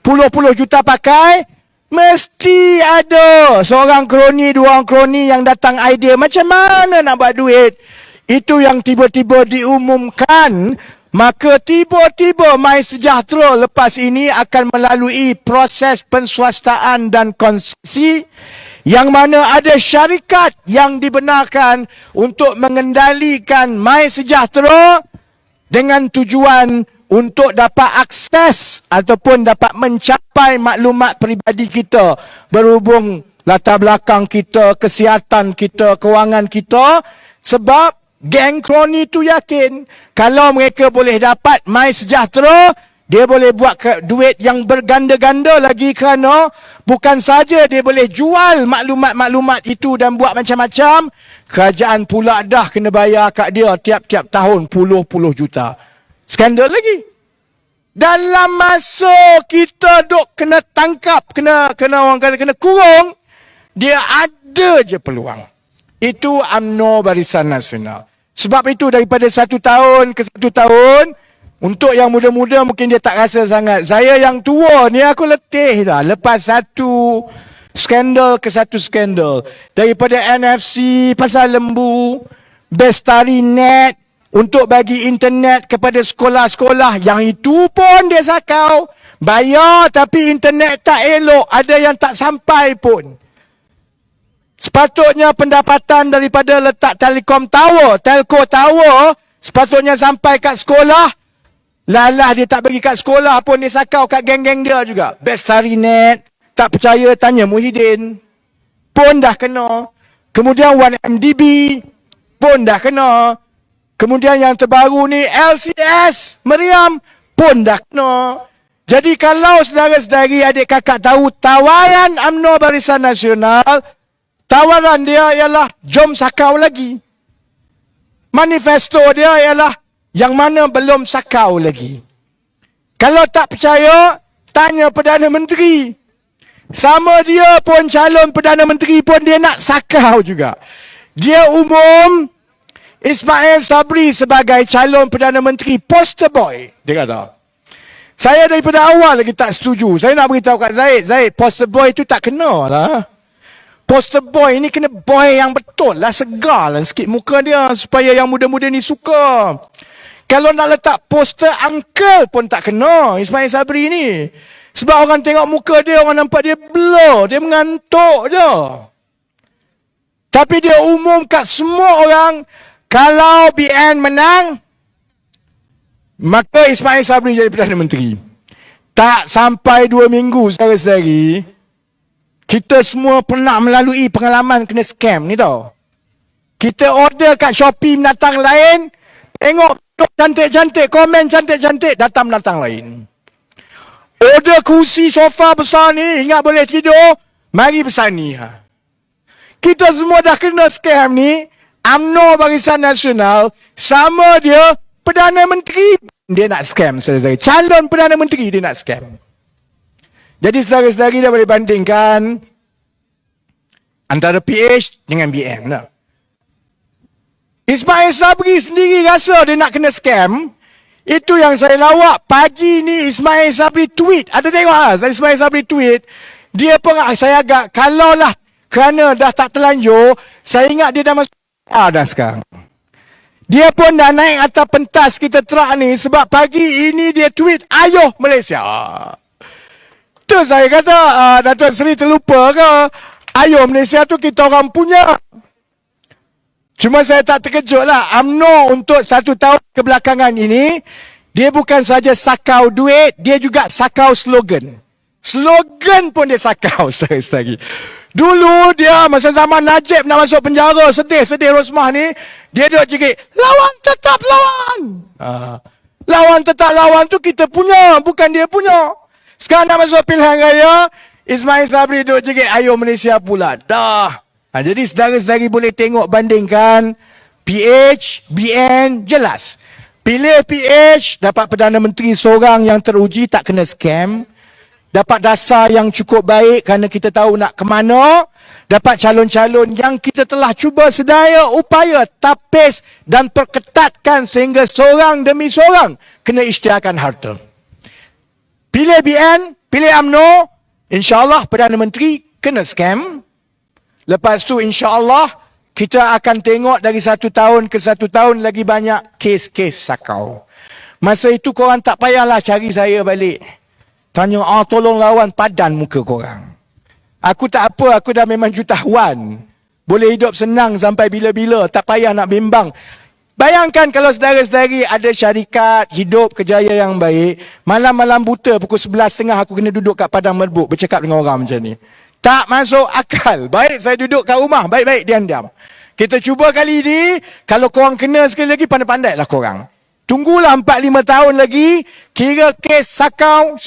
Puluh-puluh juta pakai. Mesti ada seorang kroni, dua orang kroni yang datang idea macam mana nak buat duit. Itu yang tiba-tiba diumumkan. Maka tiba-tiba MySejahtera lepas ini akan melalui proses penswastaan dan konsesi, yang mana ada syarikat yang dibenarkan untuk mengendalikan MySejahtera dengan tujuan untuk dapat akses ataupun dapat mencapai maklumat peribadi kita berhubung latar belakang kita, kesihatan kita, kewangan kita. Sebab geng kroni tu yakin kalau mereka boleh dapat MySejahtera, dia boleh buat duit yang berganda-ganda lagi, kerana bukan saja dia boleh jual maklumat-maklumat itu dan buat macam-macam, kerajaan pula dah kena bayar kat dia tiap-tiap tahun puluh-puluh juta. Skandal lagi. Dalam masa kita duk kena tangkap, kena orang kata kena kurung, dia ada je peluang. Itu UMNO Barisan Nasional. Sebab itu daripada 1 tahun ke 1 tahun, untuk yang muda-muda mungkin dia tak rasa sangat. Saya yang tua ni aku letih dah. Lepas satu skandal ke satu skandal. Daripada NFC pasal lembu, Bestari Net untuk bagi internet kepada sekolah-sekolah. Yang itu pun dia sakau. Bayar tapi internet tak elok. Ada yang tak sampai pun. Sepatutnya pendapatan daripada letak telco tower, sepatutnya sampai kat sekolah. Lalah dia tak bagi kat sekolah pun, dia sakau kat geng-geng dia juga. Bestari Net, tak percaya tanya Muhyiddin. Pun dah kena. Kemudian 1MDB pun dah kena. Kemudian yang terbaru ni LCS Meriam pun dah kena. Jadi kalau saudara-saudari adik kakak tahu tawaran UMNO Barisan Nasional, tawaran dia ialah jom sakau lagi. Manifesto dia ialah yang mana belum sakau lagi. Kalau tak percaya, tanya Perdana Menteri. Sama dia pun calon Perdana Menteri pun dia nak sakau juga. Dia umum Ismail Sabri sebagai calon Perdana Menteri poster boy. Dia kata. Saya daripada awal lagi tak setuju. Saya nak beritahu kat Zaid, poster boy tu tak kena lah. Poster boy ni kena boy yang betul lah, segar lah sikit muka dia supaya yang muda-muda ni suka. Kalau nak letak poster uncle pun tak kena Ismail Sabri ni. Sebab orang tengok muka dia, orang nampak dia blur, dia mengantuk je. Tapi dia umum kat semua orang, kalau BN menang, maka Ismail Sabri jadi Perdana Menteri. Tak sampai 2 minggu, saudara-saudari, kita semua pernah melalui pengalaman kena scam ni tau. Kita order kat Shopee binatang lain, tengok cantik-cantik, komen cantik-cantik, datang binatang lain. Order kursi sofa besar ni, ingat boleh tidur, mari pesan ni. Kita semua dah kena scam ni. UMNO Barisan Nasional, sama dia Perdana Menteri, dia nak scam, saudara-saudari. Calon Perdana Menteri, dia nak scam. Jadi saudara-saudari dah boleh bandingkan antara PH dengan BN lah. Ismail Sabri sendiri rasa dia nak kena scam. Itu yang saya lawak. Pagi ni Ismail Sabri tweet. Ada tengok lah Ismail Sabri tweet. Dia pun saya agak kalaulah kerana dah tak terlanjur, saya ingat dia dah masuk dah sekarang. Dia pun dah naik atas pentas kita terak ni sebab pagi ini dia tweet ayuh Malaysia. Tu saya kata, Datuk Seri terlupa ke? Ayuh Malaysia tu kita orang punya. Cuma saya tak terkejut lah. UMNO untuk 1 tahun kebelakangan ini, dia bukan saja sakau duit, dia juga sakau slogan. Slogan pun dia sakau lagi. Dulu dia masa zaman Najib nak masuk penjara, sedih Rosmah ni, dia duduk jerit, lawan tetap lawan. Lawan tetap lawan tu kita punya, bukan dia punya. Sekarang nak masuk pilihan raya, Ismail Sabri duduk jerit, ayo Malaysia pula. Dah. Jadi saudara-saudari boleh tengok bandingkan PH, BN, jelas. Pilih PH, dapat Perdana Menteri seorang yang teruji, tak kena scam. Dapat dasar yang cukup baik kerana kita tahu nak ke mana. Dapat calon-calon yang kita telah cuba sedaya upaya tapis dan perketatkan sehingga seorang demi seorang kena isytiharkan harta. Pilih BN, pilih UMNO, insyaAllah Perdana Menteri kena scam. Lepas tu insyaAllah kita akan tengok dari 1 tahun ke 1 tahun lagi banyak kes-kes sakau. Masa itu korang tak payahlah cari saya balik. Tanya, tolong lawan, padan muka korang. Aku tak apa, aku dah memang jutawan. Boleh hidup senang sampai bila-bila, tak payah nak bimbang. Bayangkan kalau saudara-saudari ada syarikat, hidup kejaya yang baik, malam-malam buta pukul 11.30 aku kena duduk kat padang merbuk bercakap dengan orang macam ni. Tak masuk akal. Baik saya duduk kat rumah, baik-baik diam-diam. Kita cuba kali ni, kalau korang kena sekali lagi, pandai-pandai lah korang. Tunggulah 4-5 tahun lagi, kira kes sakau.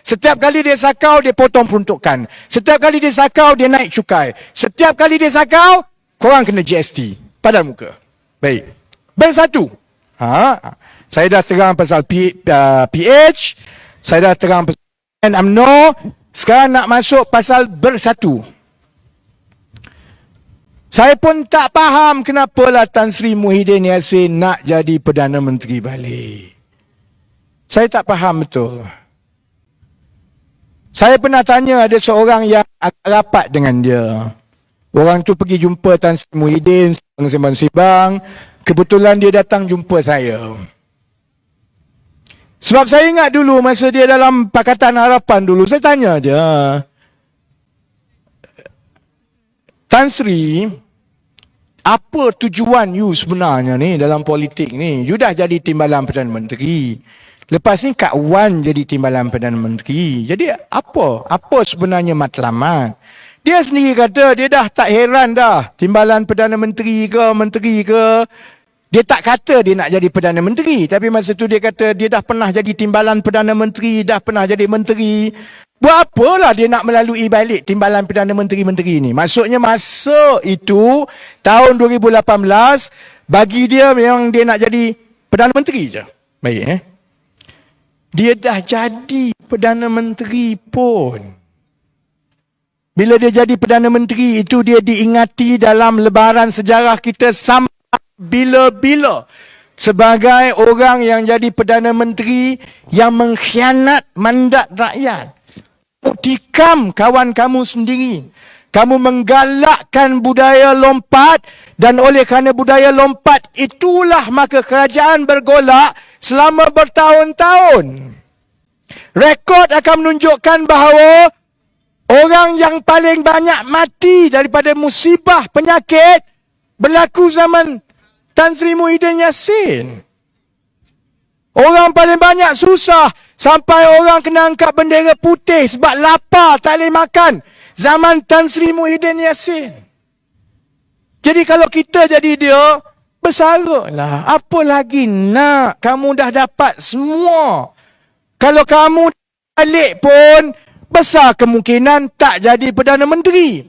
Setiap kali dia sakau, dia potong peruntukan. Setiap kali dia sakau, dia naik cukai. Setiap kali dia sakau, korang kena GST. Padan muka. Baik. Baik satu. Saya dah terang pasal PH. Saya dah terang pasal UMNO. Sekarang nak masuk pasal bersatu. Saya pun tak faham kenapalah Tan Sri Muhyiddin Yassin nak jadi Perdana Menteri balik. Saya tak faham betul. Saya pernah tanya ada seorang yang agak rapat dengan dia. Orang tu pergi jumpa Tan Sri Muhyiddin, sembang-sembang. Kebetulan dia datang jumpa saya. Sebab saya ingat dulu masa dia dalam Pakatan Harapan dulu, saya tanya dia, Tan Sri, apa tujuan you sebenarnya ni dalam politik ni? You dah jadi timbalan Perdana Menteri. Lepas ni Kak Wan jadi timbalan Perdana Menteri. Jadi apa? Apa sebenarnya matlamat? Dia sendiri kata dia dah tak heran dah. Timbalan Perdana Menteri ke, menteri ke. Dia tak kata dia nak jadi Perdana Menteri. Tapi masa tu dia kata dia dah pernah jadi timbalan Perdana Menteri, dah pernah jadi menteri. Buat apalah dia nak melalui balik timbalan Perdana Menteri-menteri ni. Maksudnya masa itu, tahun 2018, bagi dia memang dia nak jadi Perdana Menteri je. Baik Dia dah jadi Perdana Menteri pun. Bila dia jadi Perdana Menteri itu, dia diingati dalam lebaran sejarah kita sampai bila-bila sebagai orang yang jadi Perdana Menteri yang mengkhianat mandat rakyat. Tikam kawan kamu sendiri. Kamu menggalakkan budaya lompat, dan oleh kerana budaya lompat itulah maka kerajaan bergolak selama bertahun-tahun. Rekod akan menunjukkan bahawa orang yang paling banyak mati daripada musibah penyakit berlaku zaman Tan Sri Muhyiddin Yassin. Orang paling banyak susah sampai orang kena angkat bendera putih sebab lapar tak boleh makan zaman Tan Sri Muhyiddin Yassin. Jadi kalau kita jadi dia, bersarutlah. Apa lagi nak? Kamu dah dapat semua. Kalau kamu balik pun, besar kemungkinan tak jadi Perdana Menteri.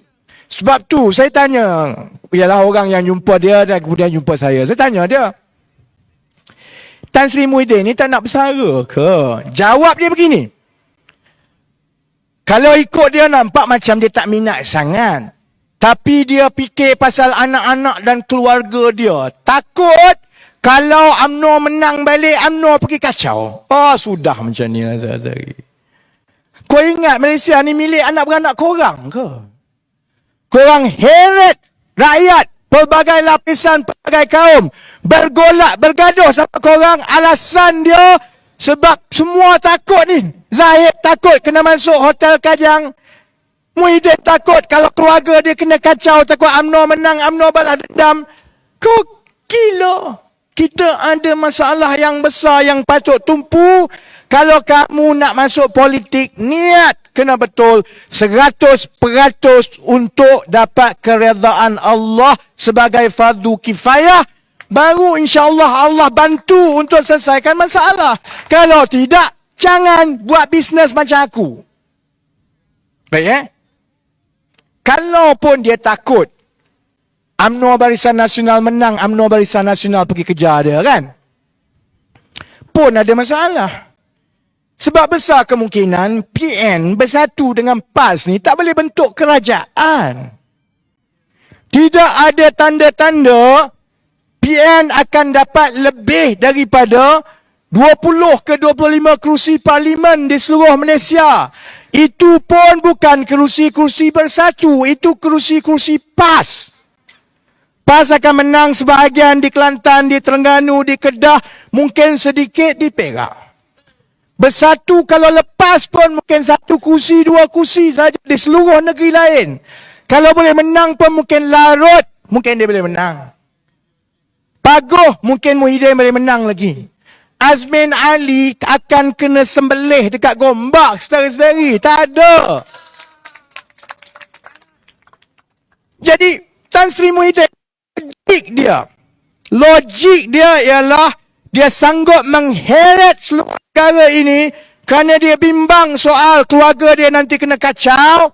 Sebab tu saya tanya, ialah orang yang jumpa dia dan kemudian jumpa saya. Saya tanya dia, Tan Sri Muhyiddin ni tak nak bersara ke? Jawab dia begini. Kalau ikut dia nampak macam dia tak minat sangat. Tapi dia fikir pasal anak-anak dan keluarga dia. Takut kalau UMNO menang balik, UMNO pergi kacau. Sudah macam ni lah sehari-hari. Kau ingat Malaysia ni milik anak beranak korang ke? Korang heret rakyat, pelbagai lapisan, pelbagai kaum, bergolak, bergaduh sama korang. Alasan dia sebab semua takut ni. Zahid takut kena masuk hotel Kajang. Muhyiddin takut kalau keluarga dia kena kacau, takut UMNO menang, UMNO balas dendam. Kau gila. Kita ada masalah yang besar yang patut tumpu. Kalau kamu nak masuk politik, niat kena betul 100% untuk dapat keredaan Allah sebagai fardu kifayah. Baru insya-Allah Allah bantu untuk selesaikan masalah. Kalau tidak, jangan buat bisnes macam aku. Baik Kalau pun dia takut UMNO Barisan Nasional menang, UMNO Barisan Nasional pergi kejar dia kan, pun ada masalah. Sebab besar kemungkinan PN bersatu dengan PAS ni tak boleh bentuk kerajaan. Tidak ada tanda-tanda PN akan dapat lebih daripada 20 ke 25 kerusi parlimen di seluruh Malaysia. Itu pun bukan kerusi-kerusi bersatu, itu kerusi-kerusi PAS. PAS akan menang sebahagian di Kelantan, di Terengganu, di Kedah, mungkin sedikit di Perak. Bersatu kalau lepas pun mungkin 1 kursi, 2 kursi saja di seluruh negeri lain. Kalau boleh menang pun mungkin Larut, mungkin dia boleh menang. Paguh, mungkin Muhyiddin boleh menang lagi. Azmin Ali akan kena sembelih dekat Gombak sedari-sedari. Tak ada. Jadi, Tan Sri Muhyiddin, logik dia ialah dia sanggup mengheret seluruh negara ini kerana dia bimbang soal keluarga dia nanti kena kacau.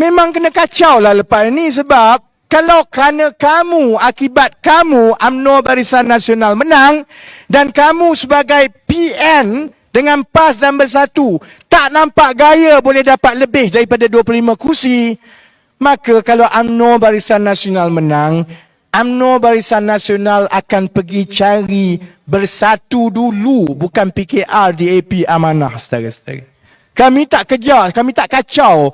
Memang kena kacau lah lepas ini sebab kalau kerana kamu, akibat kamu UMNO Barisan Nasional menang dan kamu sebagai PN dengan PAS dan Bersatu tak nampak gaya boleh dapat lebih daripada 25 kursi, maka kalau UMNO Barisan Nasional menang, UMNO Barisan Nasional akan pergi cari Bersatu dulu, bukan PKR DAP Amanah, saudara-saudara. Kami tak kejar, kami tak kacau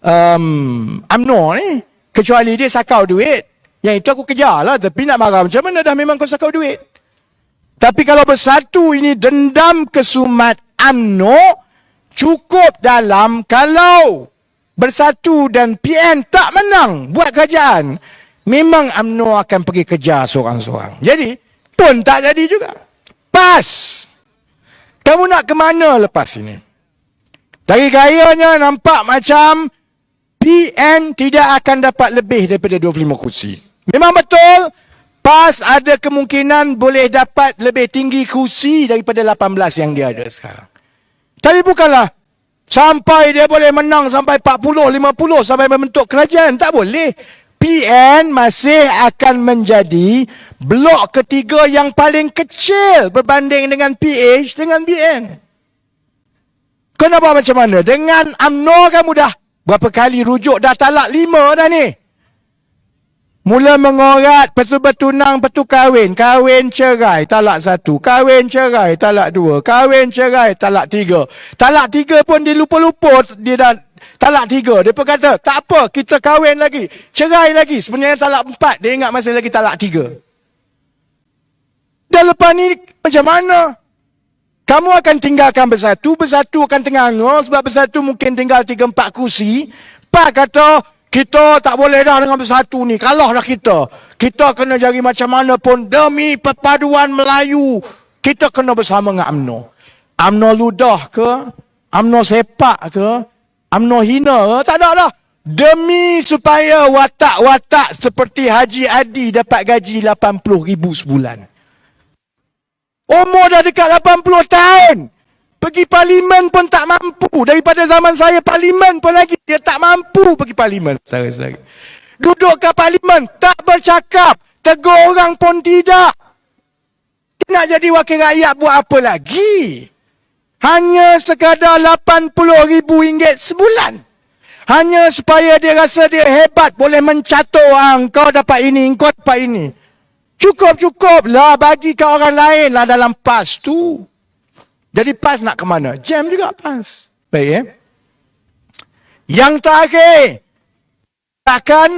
UMNO ni, kecuali dia sakau duit. Yang itu aku kejar lah, tapi nak marah macam mana, dah memang kau sakau duit. Tapi kalau Bersatu ini dendam kesumat UMNO, cukup dalam kalau Bersatu dan PN tak menang buat kerajaan, memang UMNO akan pergi kejar seorang-seorang. Jadi, pun tak jadi juga. PAS. Kamu nak ke mana lepas ini? Dari gayanya nampak macam PN tidak akan dapat lebih daripada 25 kursi. Memang betul, PAS ada kemungkinan boleh dapat lebih tinggi kursi daripada 18 yang dia ada sekarang. Tapi bukanlah sampai dia boleh menang sampai 40, 50 sampai membentuk kerajaan. Tak boleh. PN masih akan menjadi blok ketiga yang paling kecil berbanding dengan PH dengan BN. Kau nak buat macam mana? Dengan UMNO kan mudah. Berapa kali rujuk dah talak 5 dah ni. Mula mengorat, lepas tu bertunang, lepas tu kahwin. Kahwin cerai, talak 1. Kahwin cerai, talak 2. Kahwin cerai, talak 3. Talak 3 pun dia lupa-lupa. Dia dah talak 3. Dia pun kata, tak apa, kita kahwin lagi. Cerai lagi. Sebenarnya talak 4. Dia ingat masih lagi talak 3. Dan lepas ni, macam mana? Kamu akan tinggalkan Bersatu. Bersatu akan tengah-tengah. Sebab Bersatu mungkin tinggal 3-4 kursi. Pak kata, kita tak boleh dah dengan Bersatu ni. Kalah dah kita. Kita kena cari macam mana pun demi perpaduan Melayu. Kita kena bersama dengan UMNO. UMNO ludah ke? UMNO sepak ke? UMNO hina ke? Tak ada dah. Demi supaya watak-watak seperti Haji Adi dapat gaji 80,000 sebulan. Umur dah dekat 80 tahun. Pergi parlimen pun tak mampu. Daripada zaman saya parlimen pun lagi. Dia tak mampu pergi parlimen. Saudara-saudara. Duduk ke parlimen. Tak bercakap. Tegur orang pun tidak. Dia nak jadi wakil rakyat buat apa lagi? Hanya sekadar RM80,000 sebulan. Hanya supaya dia rasa dia hebat. Boleh mencatur orang. Kau dapat ini. Kau dapat ini. Cukup-cukup lah. Bagi ke orang lain lah dalam PAS tu. Jadi PAS nak ke mana? Jam juga PAS. Baik Yang terakhir. Gerakan.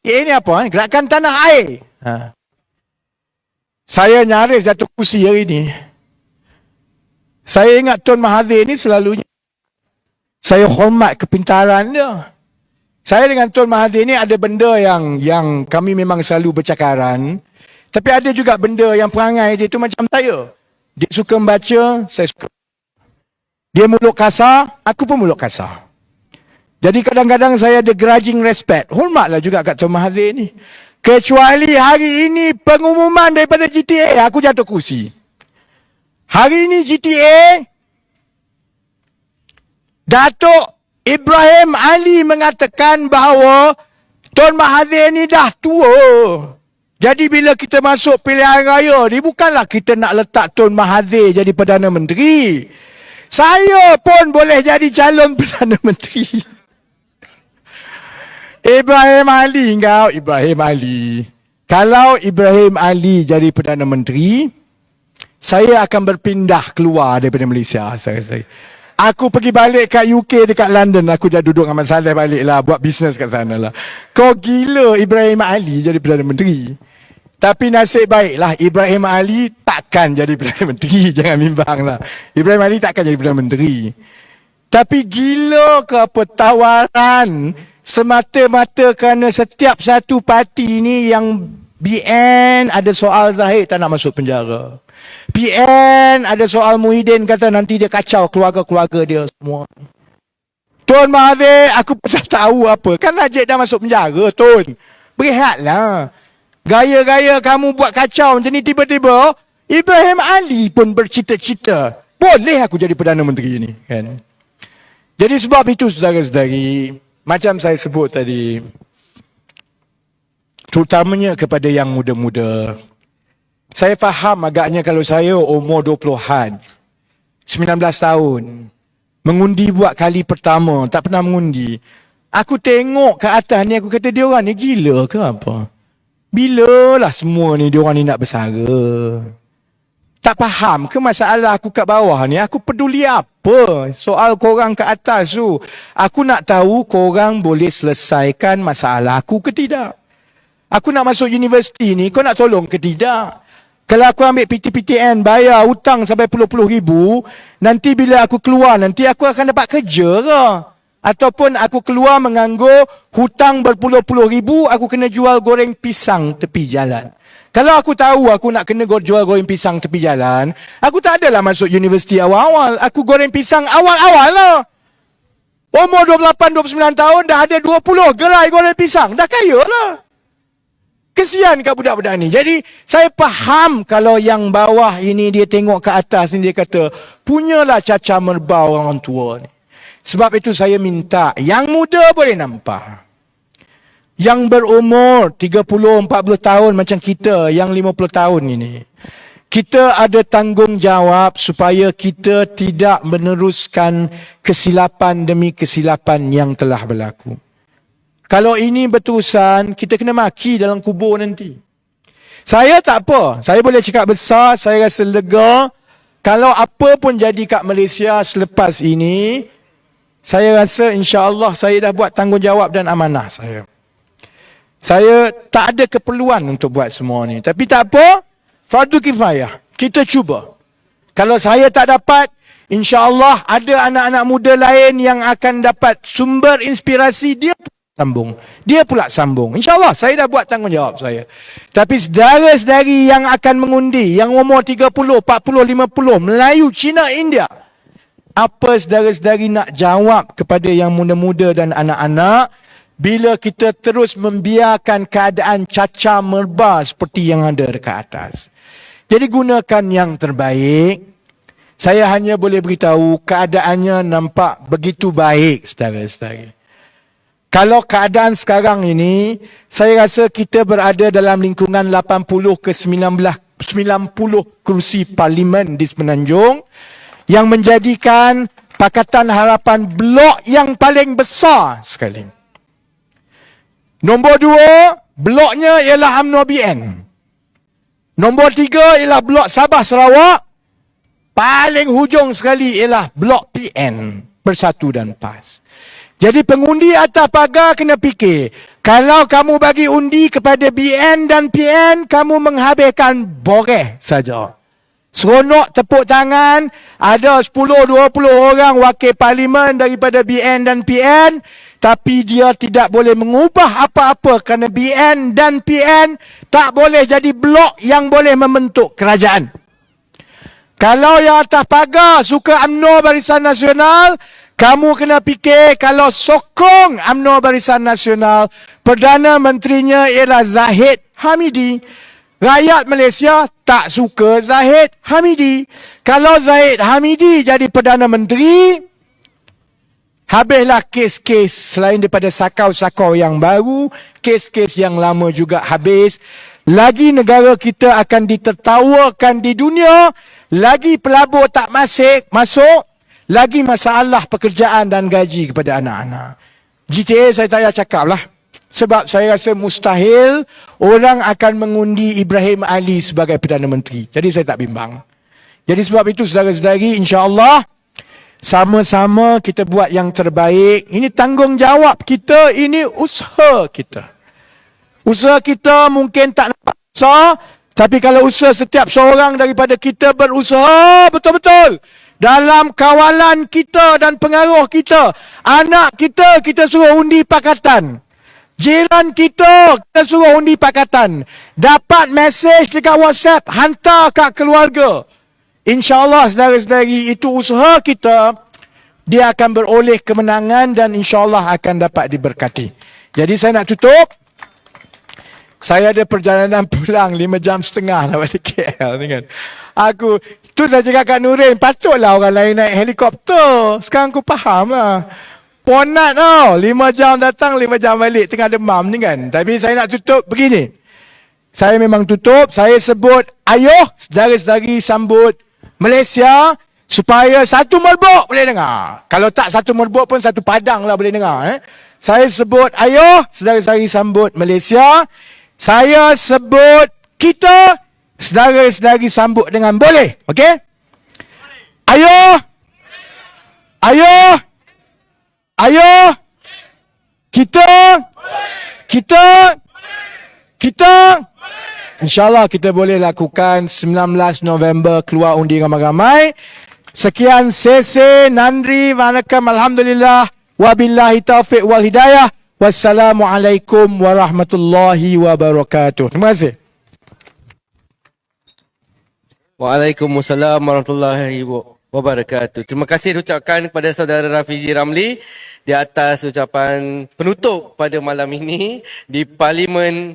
Ini apa? Gerakan tanah air. Saya nyaris jatuh kursi hari ni. Saya ingat Tun Mahathir ni selalunya. Saya hormat kepintaran dia. Saya dengan Tun Mahathir ni ada benda yang kami memang selalu bercakaran. Tapi ada juga benda yang perangai dia tu macam saya. Dia suka membaca, saya suka. Dia mulut kasar, aku pun mulut kasar. Jadi kadang-kadang saya ada grudging respect. Hormatlah juga kat Tun Mahathir ni. Kecuali hari ini pengumuman daripada GTA, aku jatuh kursi. Hari ini GTA, Datuk Ibrahim Ali mengatakan bahawa Tun Mahathir ni dah tua. Jadi bila kita masuk pilihan raya ni, bukanlah kita nak letak Tun Mahathir jadi Perdana Menteri. Saya pun boleh jadi calon Perdana Menteri. Ibrahim Ali. Kalau Ibrahim Ali jadi Perdana Menteri, saya akan berpindah keluar daripada Malaysia. Aku pergi balik kat UK dekat London. Aku dah duduk dengan Mat Saleh balik lah. Buat bisnes kat sana lah. Kau gila Ibrahim Ali jadi Perdana Menteri. Tapi nasib baiklah Ibrahim Ali takkan jadi Perdana Menteri. Jangan bimbang lah. Ibrahim Ali takkan jadi Perdana Menteri. Tapi gila ke apa tawaran semata-mata kerana setiap satu parti ni yang BN ada soal Zahid tak nak masuk penjara. PN ada soal Muhyiddin kata nanti dia kacau keluarga-keluarga dia semua. Tun Mahathir aku pun tak tahu apa. Kan Najib dah masuk penjara Tun. Berehatlah. Gaya-gaya kamu buat kacau macam ni tiba-tiba Ibrahim Ali pun bercita-cita. Boleh aku jadi Perdana Menteri ni kan. Jadi sebab itu saudara-saudari, macam saya sebut tadi, terutamanya kepada yang muda-muda. Saya faham agaknya kalau saya umur 20-an, 19 tahun, mengundi buat kali pertama, tak pernah mengundi. Aku tengok ke atas ni, aku kata dia orang ni gila ke apa? Bilalah semua ni, dia orang ni nak bersara. Tak faham ke masalah aku kat bawah ni? Aku peduli apa soal korang ke atas tu? Aku nak tahu korang boleh selesaikan masalah aku ke tidak. Aku nak masuk universiti ni, kau nak tolong ke tidak? Kalau aku ambil PTPTN, bayar hutang sampai puluh-puluh ribu, nanti bila aku keluar, nanti aku akan dapat kerja ke? Ataupun aku keluar menganggur hutang berpuluh-puluh ribu, aku kena jual goreng pisang tepi jalan. Kalau aku tahu aku nak kena jual goreng pisang tepi jalan, aku tak adalah masuk universiti awal-awal. Aku goreng pisang awal-awal lah. Umur 28-29 tahun dah ada 20 gerai goreng pisang. Dah kaya lah. Kesian kat budak-budak ni. Jadi saya faham kalau yang bawah ini dia tengok ke atas ni dia kata, punyalah cacar merbau orang tua ni. Sebab itu saya minta yang muda boleh nampak. Yang berumur 30-40 tahun macam kita yang 50 tahun ini. Kita ada tanggungjawab supaya kita tidak meneruskan kesilapan demi kesilapan yang telah berlaku. Kalau ini berterusan, kita kena maki dalam kubur nanti. Saya tak apa. Saya boleh cakap besar, saya rasa lega. Kalau apa pun jadi kat Malaysia selepas ini, saya rasa insya-Allah saya dah buat tanggungjawab dan amanah saya. Saya tak ada keperluan untuk buat semua ni. Tapi tak apa, fardu kifayah. Kita cuba. Kalau saya tak dapat, insya-Allah ada anak-anak muda lain yang akan dapat sumber inspirasi, dia sambung. Dia pula sambung. InsyaAllah saya dah buat tanggungjawab saya. Tapi saudara-saudari yang akan mengundi, yang umur 30, 40, 50, Melayu, Cina, India. Apa saudara-saudari nak jawab kepada yang muda-muda dan anak-anak bila kita terus membiarkan keadaan cacar merbau seperti yang ada dekat atas. Jadi gunakan yang terbaik. Saya hanya boleh beritahu keadaannya nampak begitu baik, saudara-saudari. Kalau keadaan sekarang ini, saya rasa kita berada dalam lingkungan 80 ke 90 kerusi parlimen di Semenanjung yang menjadikan Pakatan Harapan blok yang paling besar sekali. Nombor 2, bloknya ialah UMNO BN. Nombor 3 ialah blok Sabah Sarawak. Paling hujung sekali ialah blok PN, Bersatu dan PAS. Jadi pengundi atas pagar kena fikir. Kalau kamu bagi undi kepada BN dan PN, kamu menghabiskan boreh saja. Seronok tepuk tangan, ada 10-20 orang wakil parlimen daripada BN dan PN, tapi dia tidak boleh mengubah apa-apa kerana BN dan PN tak boleh jadi blok yang boleh membentuk kerajaan. Kalau yang atas pagar suka UMNO Barisan Nasional, kamu kena fikir kalau sokong UMNO Barisan Nasional, Perdana Menterinya ialah Zahid Hamidi. Rakyat Malaysia tak suka Zahid Hamidi. Kalau Zahid Hamidi jadi Perdana Menteri, habislah kes-kes selain daripada sakau-sakau yang baru, kes-kes yang lama juga habis. Lagi negara kita akan ditertawakan di dunia, lagi pelabur tak masuk, lagi masalah pekerjaan dan gaji kepada anak-anak. GTA saya tak payah cakap lah. Sebab saya rasa mustahil orang akan mengundi Ibrahim Ali sebagai Perdana Menteri. Jadi saya tak bimbang. Jadi sebab itu saudara-saudari, insya-Allah sama-sama kita buat yang terbaik. Ini tanggungjawab kita, ini usaha kita. Usaha kita mungkin tak nampak besar, tapi kalau usaha setiap seorang daripada kita berusaha betul-betul dalam kawalan kita dan pengaruh kita, anak kita, kita suruh undi pakatan. Jiran kita suruh undi pakatan. Dapat mesej dekat WhatsApp, hantar kat keluarga. InsyaAllah saudara-saudari, itu usaha kita, dia akan beroleh kemenangan dan insyaAllah akan dapat diberkati. Jadi saya nak tutup. Saya ada perjalanan pulang 5 jam setengah daripada KL ni kan. Tu saya cakap kat Nurin, patutlah orang lain naik helikopter. Sekarang aku faham lah. Ponat tau, 5 jam datang, 5 jam balik, tengah demam ni kan. Tapi saya nak tutup begini. Saya memang tutup, saya sebut ayuh, saudara-saudari sambut Malaysia, supaya satu merbuk boleh dengar. Kalau tak satu merbuk pun satu padang lah boleh dengar. Saya sebut ayuh, saudara-saudari sambut Malaysia. Saya sebut kita, saudara-saudari sambut dengan boleh. Okey? Ayuh! Ayuh! Ayuh! Kita! InsyaAllah kita boleh lakukan 19 November keluar undi ramai-ramai. Sekian sesi, nandri, wanakam, alhamdulillah, wabillahi taufiq wal hidayah. Wassalamualaikum warahmatullahi wabarakatuh. Terima kasih. Waalaikumsalam warahmatullahi wabarakatuh. Terima kasih ucapkan kepada saudara Rafizi Ramli di atas ucapan penutup pada malam ini di Parlimen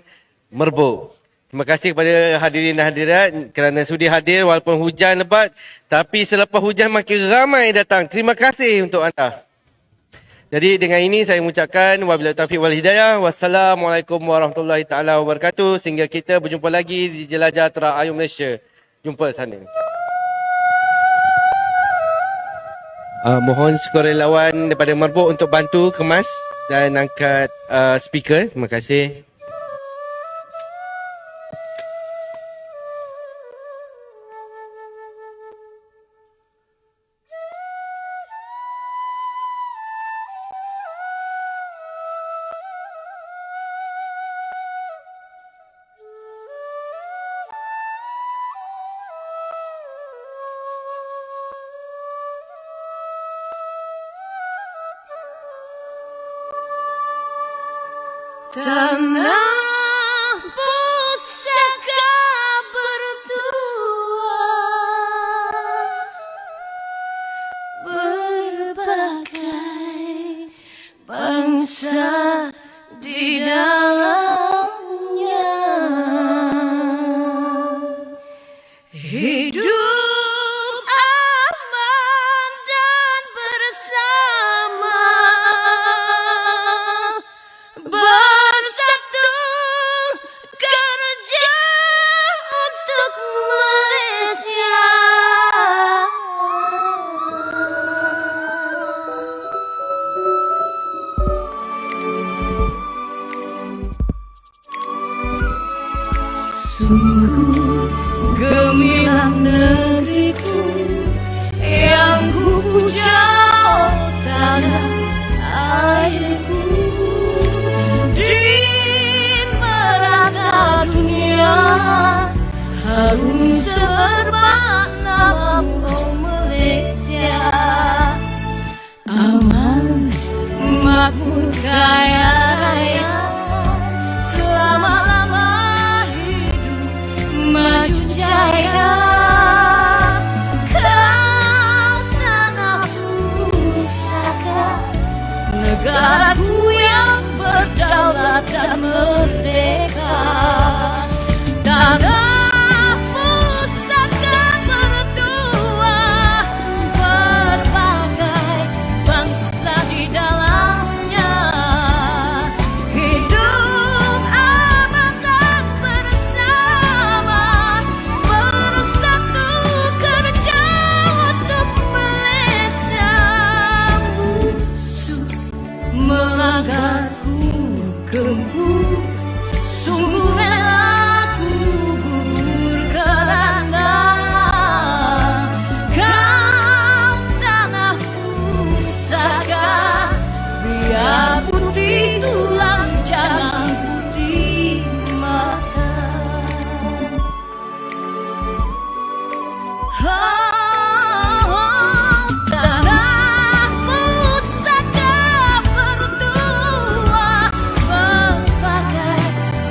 Merbuk. Terima kasih kepada hadirin dan hadirat kerana sudi hadir walaupun hujan lebat. Tapi selepas hujan makin ramai datang. Terima kasih untuk anda. Jadi dengan ini saya mengucapkan wabillahi taufiq wal hidayah. Wassalamualaikum warahmatullahi taala wabarakatuh. Sehingga kita berjumpa lagi di Jelajah Terayu Malaysia. Jumpa sana. Mohon sukarelawan daripada Merbuk untuk bantu kemas dan angkat speaker. Terima kasih. Tanah pusaka bertua, berbagai bangsa di dalamnya, hidup aman dan bersama. Bersatu kerja untuk Malaysia. Sungguh gemilang negeriku yang ku puja, tanah airku. Di merata dunia harum semerbak namamu, oh Malaysia. Aman, makmur, kaya raya, selama-lama hidup maju jaya. Kau tanah pusaka, negaraku yang berdaulat dan merdeka. Tanah pusaka bertua, berbagai bangsa di dalamnya, hidup aman dan bersama. Bersatu kerja untuk Malaysia. Musuh melanggarku gempur, sungguh rela ku gugur kerana kau tanah pusaka. Biar putih tulang, jangan putih mata. Tanah pusaka bertua, berbagai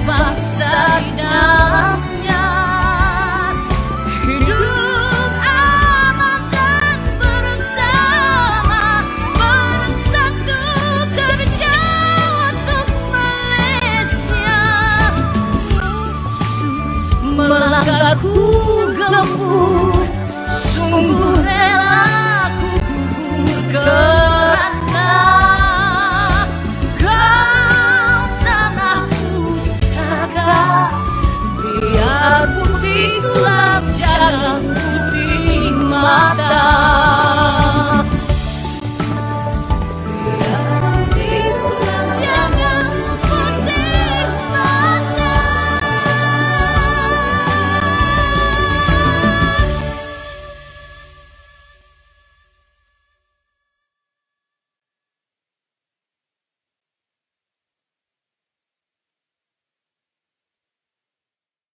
bangsa di dalamnya, hidup aman dan bersama. Bersatu kerja untuk Malaysia. Musuh melanggarku gempur, sungguh rela ku gugur kerana kau tanah pusaka. Biar putih tulang, jangan putih mata.